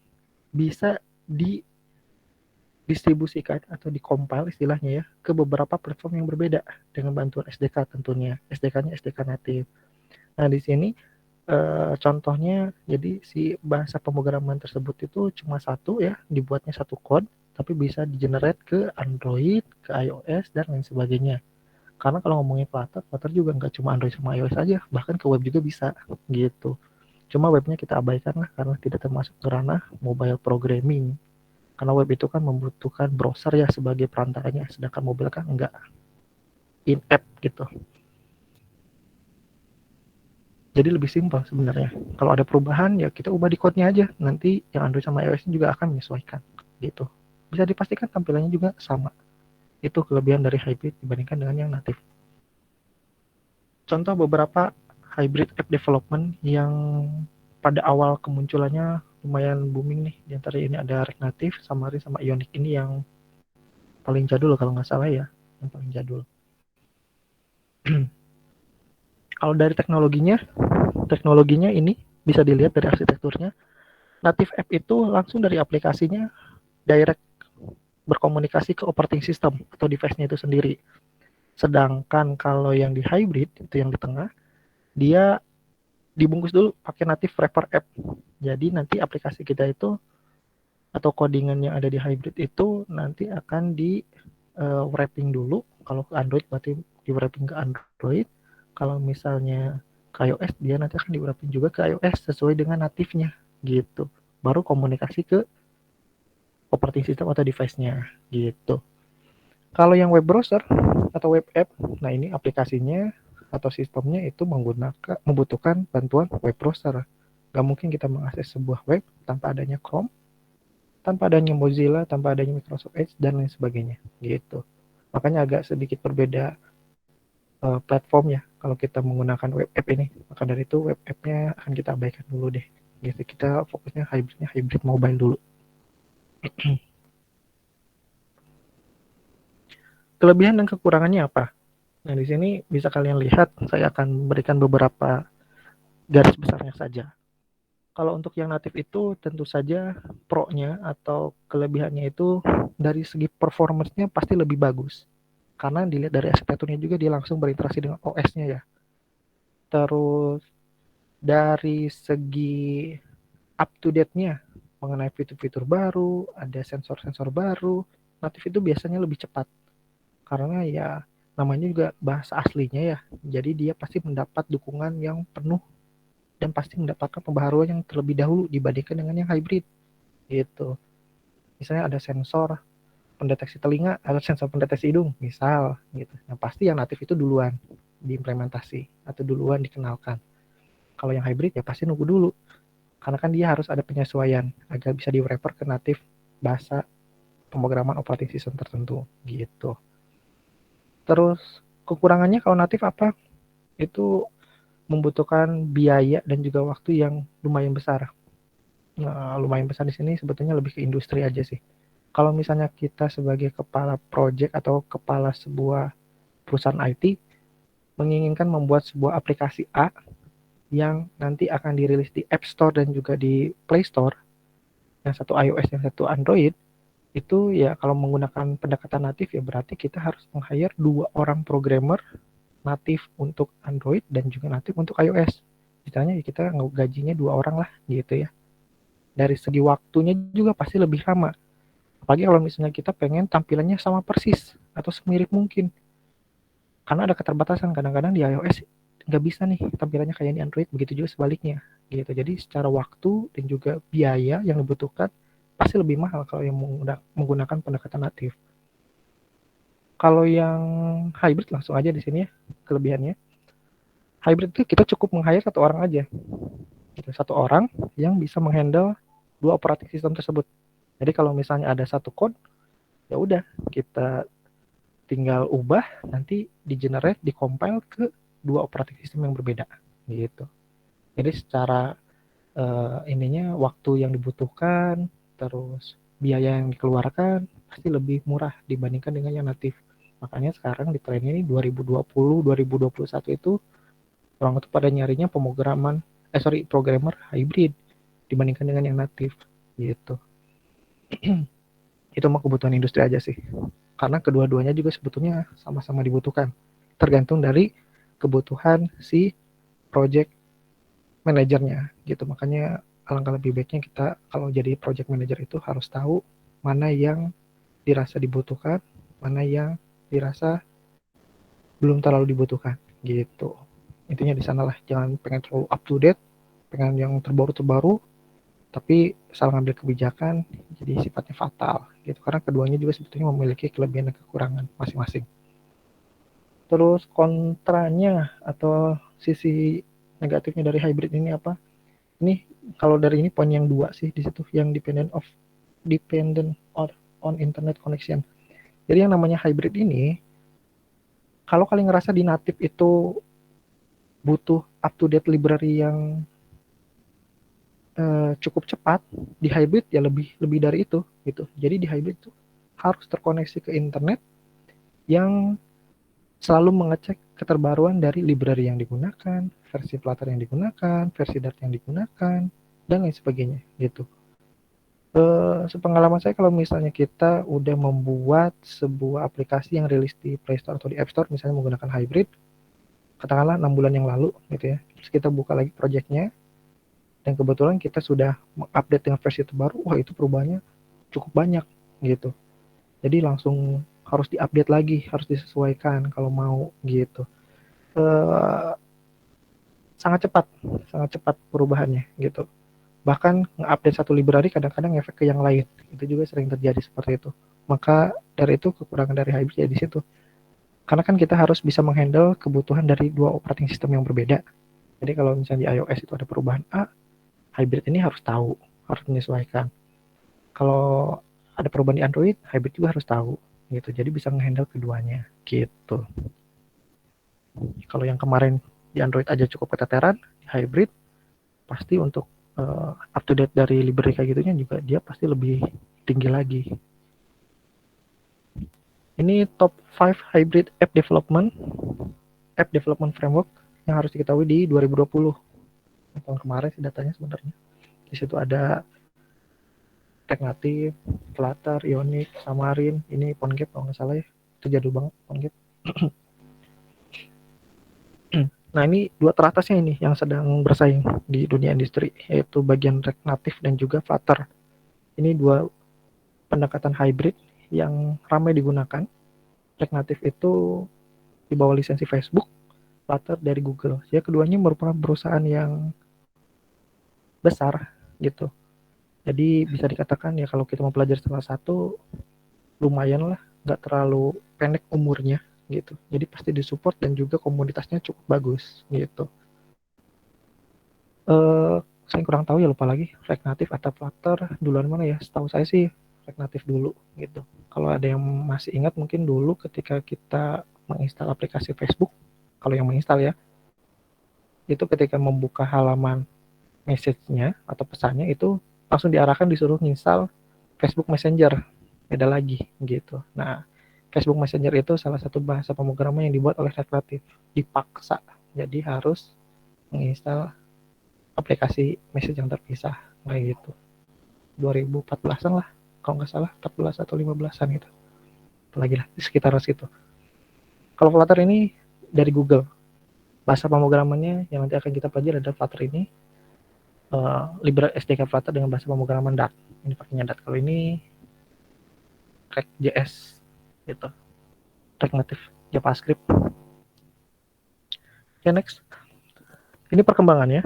bisa didistribusikan atau dikompil istilahnya ya ke beberapa platform yang berbeda dengan bantuan SDK tentunya. SDK-nya SDK native. Nah, di sini contohnya jadi si bahasa pemrograman tersebut itu cuma satu ya, dibuatnya satu code tapi bisa di-generate ke Android, ke iOS dan lain sebagainya. Karena kalau ngomongin Flutter juga nggak cuma Android sama iOS aja, bahkan ke web juga bisa gitu. Cuma webnya kita abaikan lah karena tidak termasuk ke ranah mobile programming. Karena web itu kan membutuhkan browser ya sebagai perantaranya, sedangkan mobile kan enggak in-app gitu. Jadi lebih simpel sebenarnya. Kalau ada perubahan ya kita ubah di code-nya aja. Nanti yang Android sama iOS juga akan menyesuaikan gitu. Bisa dipastikan tampilannya juga sama. Itu kelebihan dari hybrid dibandingkan dengan yang native. Contoh beberapa hybrid app development yang pada awal kemunculannya lumayan booming nih. Di antara ini ada React Native, Xamarin, sama Ionic ini yang paling jadul kalau nggak salah ya. Yang paling jadul. Kalau dari teknologinya ini bisa dilihat dari arsitekturnya. Native app itu langsung dari aplikasinya direct berkomunikasi ke operating system atau device-nya itu sendiri. Sedangkan kalau yang di hybrid itu yang di tengah, dia dibungkus dulu pakai native wrapper app. Jadi nanti aplikasi kita itu atau codingan yang ada di hybrid itu nanti akan di wrapping dulu. Kalau ke Android berarti di wrapping ke Android. Kalau misalnya ke iOS dia nanti akan di wrapping juga ke iOS sesuai dengan native-nya gitu. Baru komunikasi ke operating system atau device-nya gitu. Kalau yang web browser atau web app, nah ini aplikasinya atau sistemnya itu membutuhkan bantuan web browser. Gak mungkin kita mengakses sebuah web tanpa adanya Chrome, tanpa adanya Mozilla, tanpa adanya Microsoft Edge, dan lain sebagainya gitu. Makanya agak sedikit berbeda platformnya kalau kita menggunakan web app ini. Maka dari itu web app-nya akan kita abaikan dulu deh. Gitu. Kita fokusnya hybrid mobile dulu. Kelebihan dan kekurangannya apa? Nah, di sini bisa kalian lihat, saya akan memberikan beberapa garis besarnya saja. Kalau untuk yang natif itu tentu saja pro-nya atau kelebihannya itu dari segi performance-nya pasti lebih bagus. Karena dilihat dari arsitekturnya juga dia langsung berinteraksi dengan OS-nya ya. Terus dari segi up to date-nya mengenai fitur-fitur baru, ada sensor-sensor baru, natif itu biasanya lebih cepat. Karena ya namanya juga bahasa aslinya ya. Jadi dia pasti mendapat dukungan yang penuh dan pasti mendapatkan pembaharuan yang terlebih dahulu dibandingkan dengan yang hybrid gitu. Misalnya ada sensor pendeteksi telinga atau sensor pendeteksi hidung misal gitu. Nah pasti yang natif itu duluan diimplementasi atau duluan dikenalkan. Kalau yang hybrid ya pasti nunggu dulu karena kan dia harus ada penyesuaian agar bisa di wrapper ke natif bahasa pemrograman operating system tertentu gitu. Terus kekurangannya kalau natif apa? Itu membutuhkan biaya dan juga waktu yang lumayan besar. Nah, lumayan besar di sini sebetulnya lebih ke industri aja sih. Kalau misalnya kita sebagai kepala project atau kepala sebuah perusahaan IT menginginkan membuat sebuah aplikasi A yang nanti akan dirilis di App Store dan juga di Play Store, yang satu iOS yang satu Android, itu ya kalau menggunakan pendekatan natif ya berarti kita harus meng-hire 2 orang programmer natif untuk Android dan juga natif untuk iOS. Misalnya ya kita gajinya 2 orang lah gitu ya. Dari segi waktunya juga pasti lebih lama. Apalagi kalau misalnya kita pengen tampilannya sama persis atau semirip mungkin. Karena ada keterbatasan kadang-kadang di iOS nggak bisa nih tampilannya kayak di Android, begitu juga sebaliknya gitu. Jadi secara waktu dan juga biaya yang dibutuhkan pasti lebih mahal kalau yang menggunakan pendekatan natif. Kalau yang hybrid langsung aja di sini ya kelebihannya. Hybrid itu kita cukup meng-hire 1 orang aja. Gitu, 1 orang yang bisa menghandle 2 operating system tersebut. Jadi kalau misalnya ada 1 code, ya udah kita tinggal ubah nanti di-generate, di-compile ke 2 operating system yang berbeda gitu. Jadi secara ininya waktu yang dibutuhkan, terus biaya yang dikeluarkan pasti lebih murah dibandingkan dengan yang natif. Makanya sekarang di tren ini 2020, 2021 itu orang itu pada nyarinya programmer hybrid dibandingkan dengan yang natif gitu. Itu mah kebutuhan industri aja sih. Karena kedua-duanya juga sebetulnya sama-sama dibutuhkan. Tergantung dari kebutuhan si project manajernya gitu. Makanya alangkah lebih baiknya kita kalau jadi project manager itu harus tahu mana yang dirasa dibutuhkan, mana yang dirasa belum terlalu dibutuhkan gitu. Intinya di sanalah, jangan pengen terlalu up to date, pengen yang terbaru-terbaru, tapi salah ngambil kebijakan jadi sifatnya fatal gitu. Karena keduanya juga sebetulnya memiliki kelebihan dan kekurangan masing-masing. Terus kontranya atau sisi negatifnya dari hybrid ini apa? Ini kalau dari ini poin yang 2 sih di situ, yang dependent on internet connection. Jadi yang namanya hybrid ini, kalau kalian ngerasa di native itu butuh up to date library yang cukup cepat, di hybrid ya lebih dari itu gitu. Jadi di hybrid itu harus terkoneksi ke internet yang selalu mengecek keterbaruan dari library yang digunakan, versi Flutter yang digunakan, versi Dart yang digunakan, dan lain sebagainya gitu. Sepengalaman saya kalau misalnya kita udah membuat sebuah aplikasi yang rilis di Play Store atau di App Store, misalnya menggunakan hybrid, katakanlah 6 bulan yang lalu gitu ya, terus kita buka lagi projectnya, dan kebetulan kita sudah mengupdate dengan versi terbaru, wah itu perubahannya cukup banyak gitu. Jadi langsung harus diupdate lagi, harus disesuaikan kalau mau gitu. Sangat cepat perubahannya gitu. Bahkan nge-update satu library kadang-kadang efek ke yang lain. Itu juga sering terjadi seperti itu. Maka dari itu kekurangan dari hybrid ya di situ. Karena kan kita harus bisa menghandle kebutuhan dari dua operating system yang berbeda. Jadi kalau misalnya di iOS itu ada perubahan A, hybrid ini harus tahu, harus menyesuaikan. Kalau ada perubahan di Android, hybrid juga harus tahu gitu. Jadi bisa menghandle keduanya gitu. Kalau yang kemarin di Android aja cukup keteteran, di hybrid pasti untuk up to date dari library kayak gitunya juga dia pasti lebih tinggi lagi. Ini top 5 hybrid app development framework yang harus diketahui di 2020. Tahun kemarin sih datanya sebenarnya. Di situ ada React Native, Flutter, Ionic, Xamarin, ini PhoneGap kalau nggak salah ya. Itu jadul banget PhoneGap. Nah ini dua teratasnya ini yang sedang bersaing di dunia industri, yaitu bagian React Native dan juga Flutter. Ini dua pendekatan hybrid yang ramai digunakan. React Native itu di bawah lisensi Facebook, Flutter dari Google. Ya keduanya merupakan perusahaan yang besar gitu. Jadi bisa dikatakan ya kalau kita mau belajar salah satu, lumayan lah, nggak terlalu pendek umurnya gitu. Jadi pasti disupport dan juga komunitasnya cukup bagus gitu. Saya kurang tahu ya, lupa lagi React Native atau Flutter duluan mana ya. Setahu saya sih React Native dulu gitu. Kalau ada yang masih ingat mungkin dulu ketika kita menginstal aplikasi Facebook, kalau yang menginstal ya, itu ketika membuka halaman message-nya atau pesannya itu langsung diarahkan disuruh nginstal Facebook Messenger, beda lagi gitu. Nah, Facebook Messenger itu salah satu bahasa pemrograman yang dibuat oleh React Native, dipaksa jadi harus menginstal aplikasi message yang terpisah kayak gitu. 2014-an lah kalau nggak salah, 14 atau 15-an gitu, apalagi lah di sekitar situ. Kalau Flutter ini dari Google, bahasa pemrogramannya yang nanti akan kita pelajari adalah Flutter ini, library SDK Flutter dengan bahasa pemrograman Dart. Ini pakainya Dart. Kalau ini React.js gitu, React Native JavaScript. Ya next, ini perkembangannya.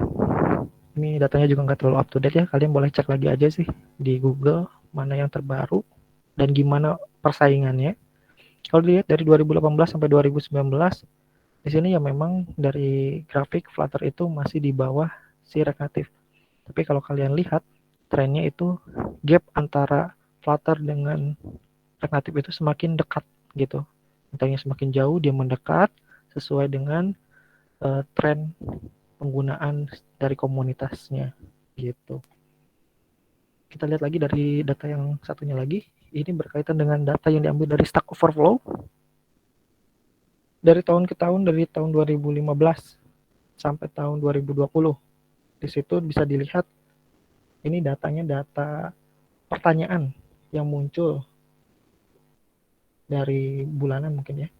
Ini datanya juga nggak terlalu up to date ya, kalian boleh cek lagi aja sih di Google mana yang terbaru dan gimana persaingannya. Kalau dilihat dari 2018 sampai 2019, di sini ya memang dari grafik Flutter itu masih di bawah si React Native. Tapi kalau kalian lihat trennya itu gap antara Flutter dengan React Native itu semakin dekat gitu. Entahnya semakin jauh dia mendekat sesuai dengan tren penggunaan dari komunitasnya gitu. Kita lihat lagi dari data yang satunya lagi. Ini berkaitan dengan data yang diambil dari Stack Overflow. dari tahun ke tahun, dari tahun 2015 sampai tahun 2020. Di situ bisa dilihat ini datanya data pertanyaan yang muncul dari bulanan mungkin ya.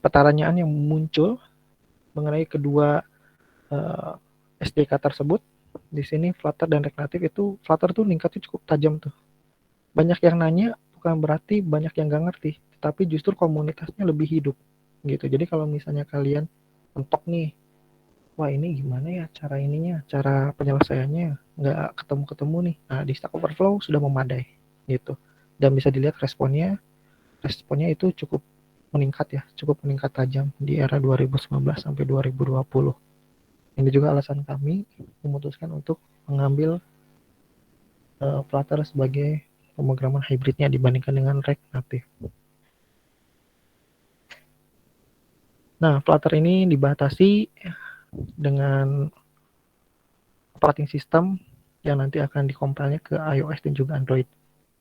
Pertanyaan yang muncul mengenai kedua SDK tersebut. Di sini Flutter dan React Native itu, Flutter tuh ningkatnya cukup tajam tuh. Banyak yang nanya bukan berarti banyak yang gak ngerti, tapi justru komunitasnya lebih hidup gitu. Jadi kalau misalnya kalian mentok nih, wah ini gimana ya cara ininya, cara penyelesaiannya nggak ketemu nih. Nah di Stack Overflow sudah memadai gitu, dan bisa dilihat responnya itu cukup meningkat ya, cukup meningkat tajam di era 2019 sampai 2020. Ini juga alasan kami memutuskan untuk mengambil Flutter sebagai pemrograman hybridnya dibandingkan dengan React Native. Nah, Flutter ini dibatasi dengan operating system yang nanti akan dikompilnya ke iOS dan juga Android.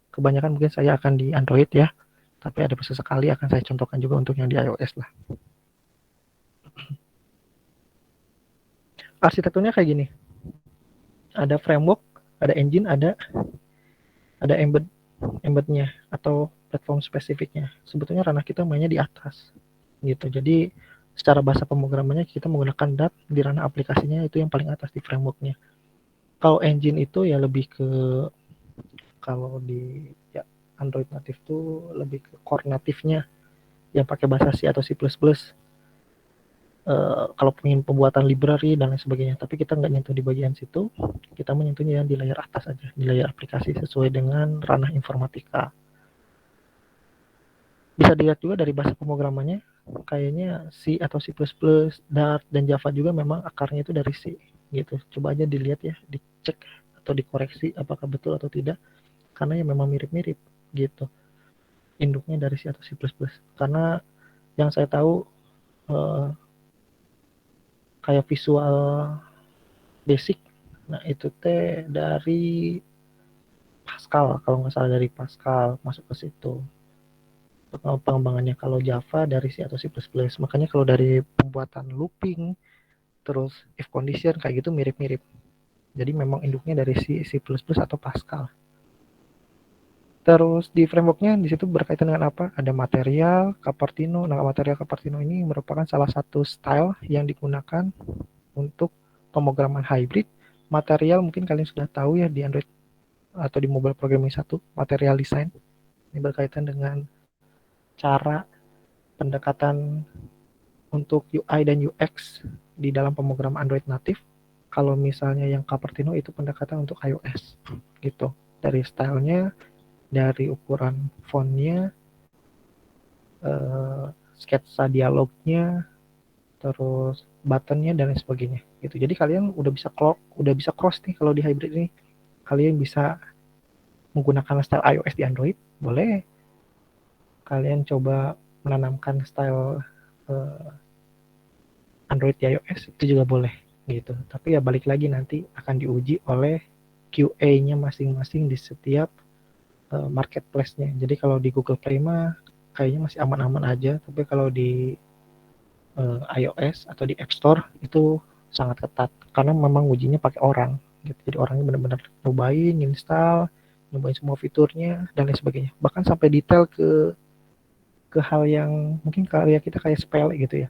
Kebanyakan mungkin saya akan di Android ya, tapi ada sesekali akan saya contohkan juga untuk yang di iOS lah. Arsitekturnya kayak gini. Ada framework, ada engine, ada embednya atau platform spesifiknya. Sebetulnya ranah kita mainnya di atas gitu. Jadi secara bahasa pemrogramannya kita menggunakan .dot, di ranah aplikasinya itu yang paling atas di frameworknya. Kalau engine itu ya lebih ke, kalau di ya Android native tuh lebih ke core native-nya yang pakai bahasa C atau C++. Kalau pengen pembuatan library dan lain sebagainya, tapi kita nggak nyentuh di bagian situ, kita menyentuhnya di layer atas aja, di layer aplikasi sesuai dengan ranah informatika. Bisa dilihat juga dari bahasa pemrogramannya, kayaknya C atau C++, Dart, dan Java juga memang akarnya itu dari C gitu. Coba aja dilihat ya, dicek atau dikoreksi apakah betul atau tidak, karena ya memang mirip-mirip gitu induknya dari C atau C++. Karena yang saya tahu kayak visual basic, nah itu teh dari Pascal, kalau nggak salah dari Pascal masuk ke situ pengembangannya. Kalau Java dari C atau C++. Makanya kalau dari pembuatan looping terus if condition kayak gitu mirip-mirip. Jadi memang induknya dari C++ atau Pascal. Terus di frameworknya di situ berkaitan dengan apa? Ada material Cupertino. Nah, material Cupertino ini merupakan salah satu style yang digunakan untuk pemrograman hybrid. Material mungkin kalian sudah tahu ya di Android atau di mobile programming 1, material design. Ini berkaitan dengan cara pendekatan untuk UI dan UX di dalam pemrograman Android native. Kalau misalnya yang Cupertino itu pendekatan untuk iOS gitu. Dari stylenya, dari ukuran fontnya, sketsa dialognya, terus buttonnya dan lain sebagainya gitu. Jadi kalian udah bisa cross nih kalau di hybrid ini. Kalian bisa menggunakan style iOS di Android, boleh. Kalian coba menanamkan style Android di iOS, itu juga boleh gitu. Tapi ya balik lagi nanti akan diuji oleh QA-nya masing-masing di setiap marketplace-nya. Jadi kalau di Google Play mah kayaknya masih aman-aman aja, tapi kalau di iOS atau di App Store itu sangat ketat karena memang ujinya pakai orang gitu. Jadi orangnya benar-benar nyobain, install, nyobain semua fiturnya dan lain sebagainya. Bahkan sampai detail ke hal yang mungkin karya kita kayak sepele gitu ya.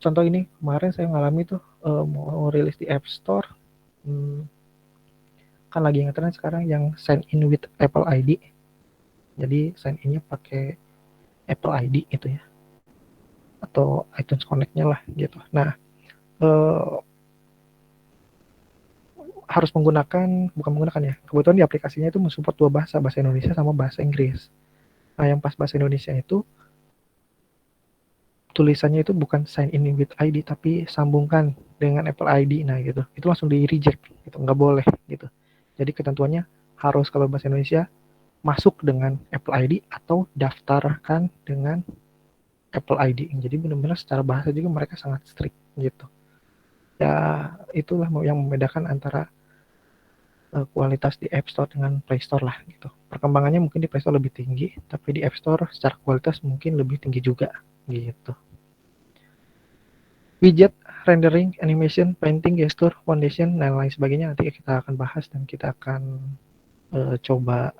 Contoh ini kemarin saya ngalami tuh mau rilis di App Store, kan lagi ngetren sekarang yang sign in with Apple ID. Jadi sign in-nya pakai Apple ID gitu ya, atau iTunes Connect-nya lah gitu. Nah, harus bukan menggunakan ya, kebetulan di aplikasinya itu mensupport dua bahasa Indonesia sama bahasa Inggris. Nah, yang pas bahasa Indonesia itu tulisannya itu bukan sign in with ID, tapi sambungkan dengan Apple ID. Nah gitu, itu langsung di reject gitu, nggak boleh gitu. Jadi ketentuannya harus kalau bahasa Indonesia masuk dengan Apple ID atau daftarkan dengan Apple ID. Jadi benar-benar secara bahasa juga mereka sangat strict gitu. Ya itulah yang membedakan antara kualitas di App Store dengan Play Store lah gitu. Perkembangannya mungkin di Play Store lebih tinggi, tapi di App Store secara kualitas mungkin lebih tinggi juga gitu. widget, rendering, animation, painting, gesture, foundation, dan lain sebagainya nanti kita akan bahas dan kita akan coba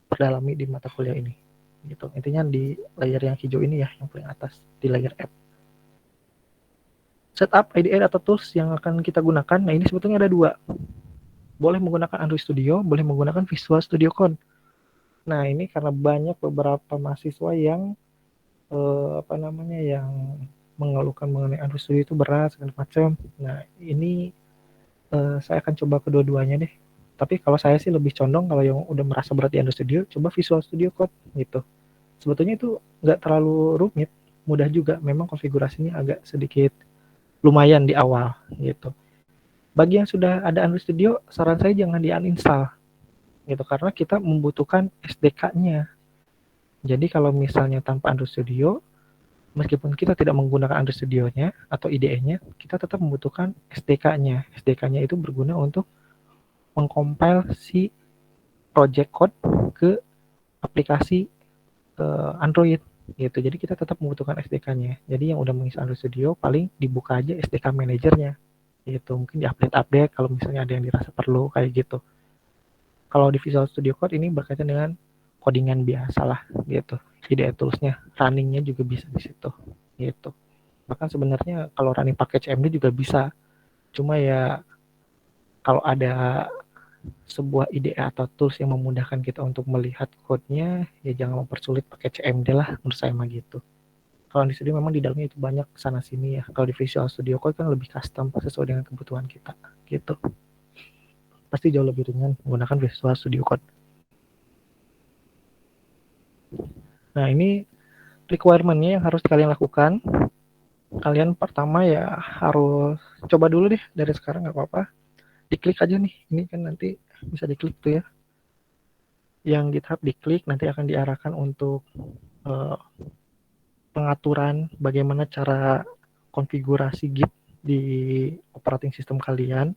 perdalami di mata kuliah ini. Gitu. Intinya di layer yang hijau ini ya, yang paling atas di layer app. Setup IDE atau tools yang akan kita gunakan. Nah, ini sebetulnya ada 2. Boleh menggunakan Android Studio, boleh menggunakan Visual Studio Code. Nah, ini karena banyak beberapa mahasiswa yang yang mengeluhkan mengenai Android Studio itu berat segala macam. Nah, ini saya akan coba kedua-duanya deh. Tapi kalau saya sih lebih condong kalau yang udah merasa berat di Android Studio, coba Visual Studio Code gitu. Sebetulnya itu nggak terlalu rumit, mudah juga. Memang konfigurasinya agak sedikit lumayan di awal gitu. Bagi yang sudah ada Android Studio, saran saya jangan di uninstall gitu karena kita membutuhkan SDK-nya. Jadi kalau misalnya tanpa Android Studio, meskipun kita tidak menggunakan Android Studio-nya atau IDE-nya, kita tetap membutuhkan SDK-nya. SDK-nya itu berguna untuk mengcompile si project code ke aplikasi Android gitu. Jadi kita tetap membutuhkan SDK-nya. Jadi yang udah mengisi Android Studio paling dibuka aja SDK manajernya. Gitu. Mungkin di-update kalau misalnya ada yang dirasa perlu kayak gitu. Kalau di Visual Studio Code ini berkaitan dengan codingan biasa lah gitu. IDE tools-nya, running-nya juga bisa di situ gitu. Bahkan sebenarnya kalau running package CMD juga bisa. Cuma ya kalau ada sebuah IDE atau tools yang memudahkan kita untuk melihat code-nya, ya jangan mempersulit pakai CMD lah, menurut saya mah gitu. Kalau di studio memang di dalamnya itu banyak sana sini ya. Kalau di Visual Studio Code kan lebih custom sesuai dengan kebutuhan kita gitu. Pasti jauh lebih ringan menggunakan Visual Studio Code. Nah, ini requirement-nya yang harus kalian lakukan. Kalian pertama ya harus coba dulu deh dari sekarang, nggak apa-apa. Diklik aja nih, ini kan nanti bisa diklik tuh ya. Yang GitHub diklik, nanti akan diarahkan untuk pengaturan bagaimana cara konfigurasi Git di operating system kalian.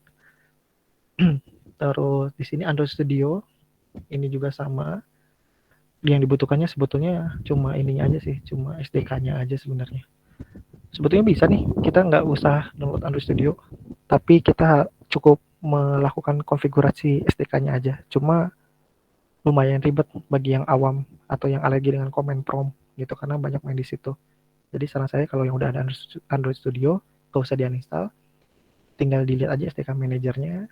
Terus di sini Android Studio, ini juga sama. Yang dibutuhkannya sebetulnya cuma ininya aja sih, cuma SDK-nya aja sebenarnya. Sebetulnya bisa nih, kita nggak usah download Android Studio, tapi kita cukup melakukan konfigurasi SDK-nya aja. Cuma lumayan ribet bagi yang awam atau yang alergi dengan command prompt gitu, karena banyak main di situ. Jadi saran saya kalau yang udah ada Android Studio, nggak usah di-uninstall, tinggal dilihat aja SDK manajernya.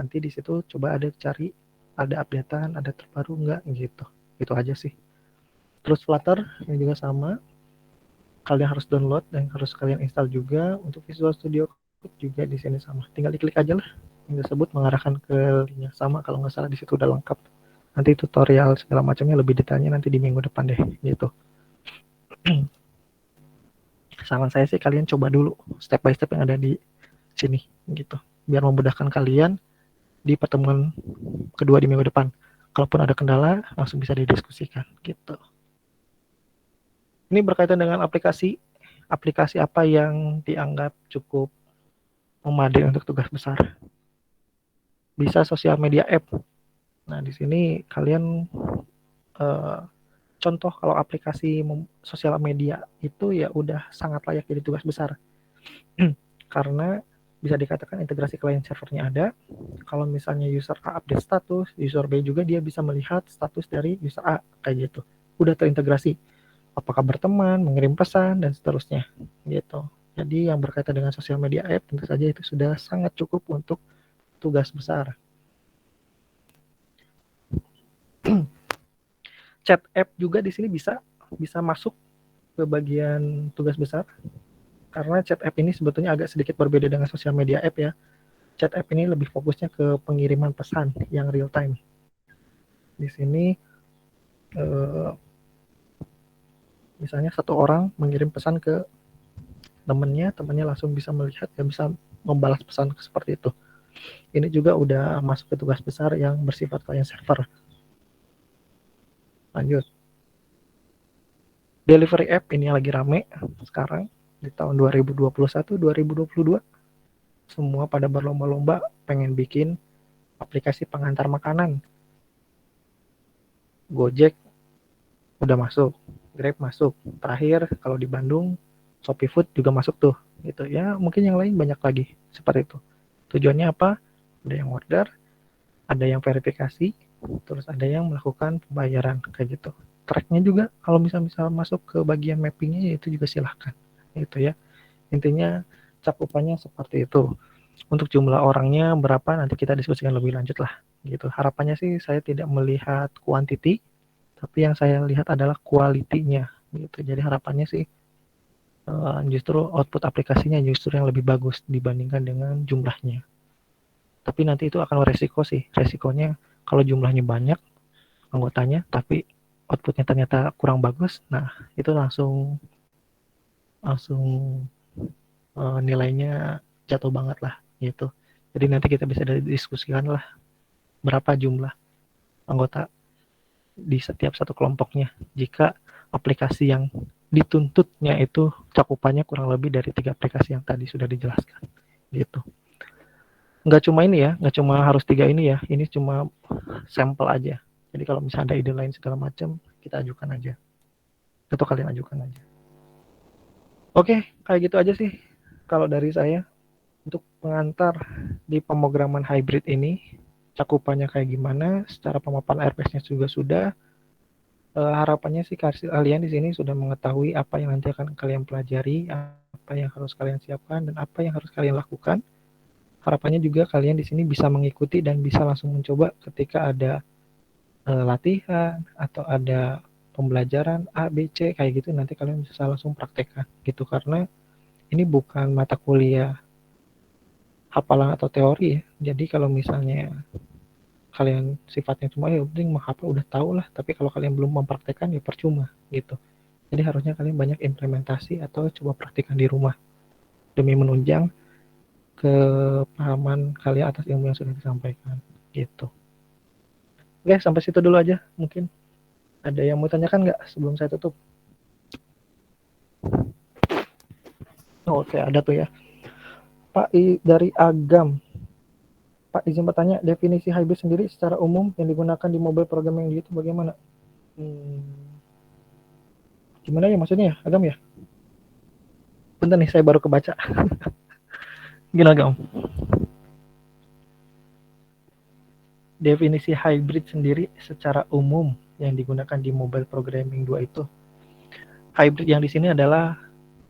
Nanti di situ coba ada cari, ada updatean, ada terbaru nggak gitu. Itu aja sih. Terus Flutter ini juga sama. Kalian harus download dan harus kalian install juga. Untuk Visual Studio Code juga di sini sama. Tinggal diklik aja lah yang disebut mengarahkan ke link yang sama. Kalau nggak salah di situ udah lengkap. Nanti tutorial segala macamnya lebih detailnya nanti di minggu depan deh gitu. Saran saya sih kalian coba dulu step by step yang ada di sini gitu. Biar memudahkan kalian di pertemuan kedua di minggu depan. Kalaupun ada kendala langsung bisa didiskusikan gitu. Ini berkaitan dengan aplikasi apa yang dianggap cukup memadai untuk tugas besar. Bisa sosial media app. Nah, di sini kalian contoh kalau aplikasi sosial media itu ya udah sangat layak jadi tugas besar. Karena bisa dikatakan integrasi client servernya ada. Kalau misalnya user A update status, user B juga dia bisa melihat status dari user A kayak gitu. Udah terintegrasi. Apakah berteman, mengirim pesan, dan seterusnya gitu. Jadi yang berkaitan dengan sosial media app tentu saja itu sudah sangat cukup untuk tugas besar. Chat app juga di sini bisa masuk ke bagian tugas besar. Karena chat app ini sebetulnya agak sedikit berbeda dengan sosial media app ya. Chat app ini lebih fokusnya ke pengiriman pesan yang real time. Di sini misalnya satu orang mengirim pesan ke temannya langsung bisa melihat dan bisa membalas pesan seperti itu. Ini juga udah masuk ke tugas besar yang bersifat client server. Lanjut. Delivery app ini lagi rame sekarang di tahun 2021-2022. Semua pada berlomba-lomba pengen bikin aplikasi pengantar makanan. Gojek udah masuk, Grab masuk. Terakhir kalau di Bandung, Shopee Food juga masuk tuh. gitu ya. Mungkin yang lain banyak lagi seperti itu. Tujuannya apa? Ada yang order, ada yang verifikasi, terus ada yang melakukan pembayaran kayak gitu. Tracknya juga kalau misal masuk ke bagian mappingnya itu juga silahkan gitu ya. Intinya cakupannya seperti itu. Untuk jumlah orangnya berapa nanti kita diskusikan lebih lanjut lah gitu. Harapannya sih saya tidak melihat quantity, tapi yang saya lihat adalah quality-nya gitu. Jadi harapannya sih justru output aplikasinya justru yang lebih bagus dibandingkan dengan jumlahnya. Tapi nanti itu akan resiko sih. Resikonya kalau jumlahnya banyak anggotanya, tapi outputnya ternyata kurang bagus, nah itu langsung langsung nilainya jatuh banget lah gitu. Jadi nanti kita bisa diskusikan lah berapa jumlah anggota di setiap satu kelompoknya jika aplikasi yang dituntutnya itu cakupannya kurang lebih dari 3 aplikasi yang tadi sudah dijelaskan gitu. Nggak cuma ini ya, nggak cuma harus 3 ini ya, ini cuma sampel aja. Jadi kalau misalnya ada ide lain segala macam, kita ajukan aja atau kalian ajukan aja. Oke, kayak gitu aja sih kalau dari saya untuk pengantar di pemrograman hybrid ini. Cakupannya kayak gimana, secara pemaparan RPS-nya juga sudah. Harapannya sih kalian di sini sudah mengetahui apa yang nanti akan kalian pelajari, apa yang harus kalian siapkan, dan apa yang harus kalian lakukan. Harapannya juga kalian di sini bisa mengikuti dan bisa langsung mencoba ketika ada latihan atau ada pembelajaran A, B, C kayak gitu, nanti kalian bisa langsung praktekkan gitu, karena ini bukan mata kuliah hafalan atau teori ya. Jadi kalau misalnya kalian sifatnya cuma ya penting menghafal udah tahu lah, tapi kalau kalian belum mempraktekkan ya percuma gitu. Jadi harusnya kalian banyak implementasi atau coba praktikkan di rumah demi menunjang kepahaman kalian atas ilmu yang sudah disampaikan gitu. Oke, sampai situ dulu aja. Mungkin ada yang mau tanyakan nggak sebelum saya tutup? Oke, ada tuh ya. Pak dari Agam. Pak, izin bertanya, definisi hybrid sendiri secara umum yang digunakan di mobile programming itu bagaimana? Gimana ya maksudnya ya, Agam ya? Bentar nih, saya baru kebaca. Gini Agam. Definisi hybrid sendiri secara umum yang digunakan di mobile programming 2 itu. Hybrid yang di sini adalah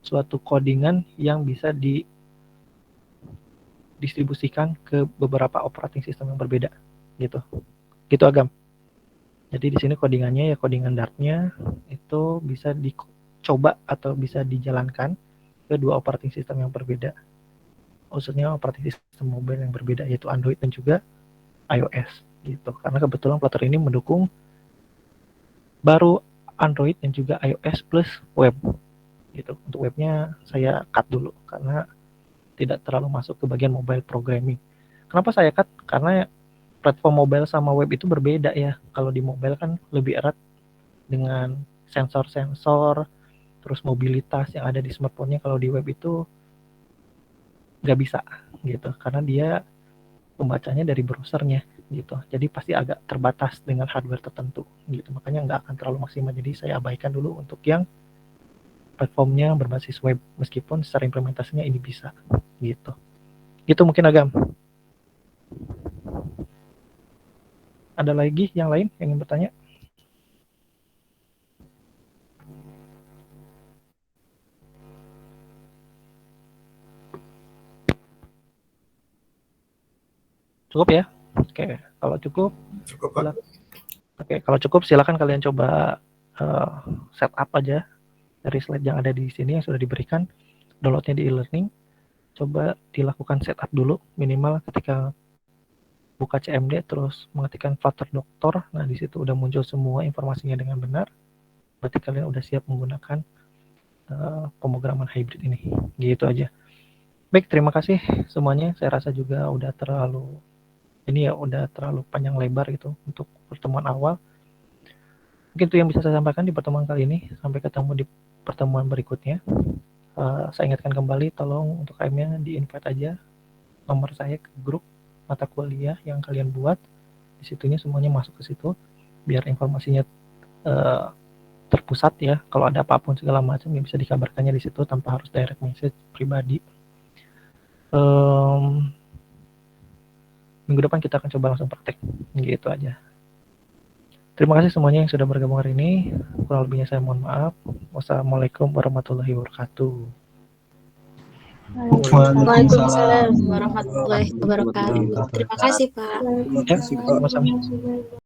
suatu codingan yang bisa didistribusikan ke beberapa operating system yang berbeda gitu. Gitu Agam. Jadi di sini codingannya ya codingan Dart-nya itu bisa dicoba atau bisa dijalankan ke 2 operating system yang berbeda. Khususnya operating system mobile yang berbeda yaitu Android dan juga iOS gitu. Karena kebetulan Flutter ini mendukung baru Android dan juga iOS plus web gitu. Untuk webnya saya cut dulu karena tidak terlalu masuk ke bagian mobile programming. Kenapa saya cut? Karena platform mobile sama web itu berbeda ya. Kalau di mobile kan lebih erat dengan sensor-sensor, terus mobilitas yang ada di smartphone-nya. Kalau di web itu nggak bisa gitu, karena dia pembacanya dari browsernya gitu. Jadi pasti agak terbatas dengan hardware tertentu gitu. Makanya nggak akan terlalu maksimal. Jadi saya abaikan dulu untuk yang platformnya berbasis web, meskipun secara implementasinya ini bisa gitu. Gitu mungkin Agam. Ada lagi yang lain yang ingin bertanya? Cukup ya? Oke, kalau cukup Pak. Oke, kalau cukup silakan kalian coba setup aja dari slide yang ada di sini yang sudah diberikan, downloadnya di e-learning. Coba dilakukan setup dulu minimal ketika buka CMD terus mengetikkan Flutter Doctor. Nah, di situ udah muncul semua informasinya dengan benar. Berarti kalian udah siap menggunakan pemrograman hybrid ini. Gitu aja. Baik, terima kasih semuanya. Saya rasa juga udah terlalu panjang lebar gitu untuk pertemuan awal. Mungkin itu yang bisa saya sampaikan di pertemuan kali ini. Sampai ketemu di pertemuan berikutnya. Saya ingatkan kembali, tolong untuk KM-nya di-invite aja nomor saya ke grup mata kuliah yang kalian buat. Di situnya semuanya masuk ke situ biar informasinya terpusat ya. Kalau ada apapun segala macam ya bisa dikabarkannya di situ tanpa harus direct message pribadi. Minggu depan kita akan coba langsung praktek. Gitu aja. Terima kasih semuanya yang sudah bergabung hari ini. Kurang lebihnya saya mohon maaf. Wassalamualaikum warahmatullahi wabarakatuh. Waalaikumsalam warahmatullahi wabarakatuh. Terima kasih, Pak. Ya, sama-sama.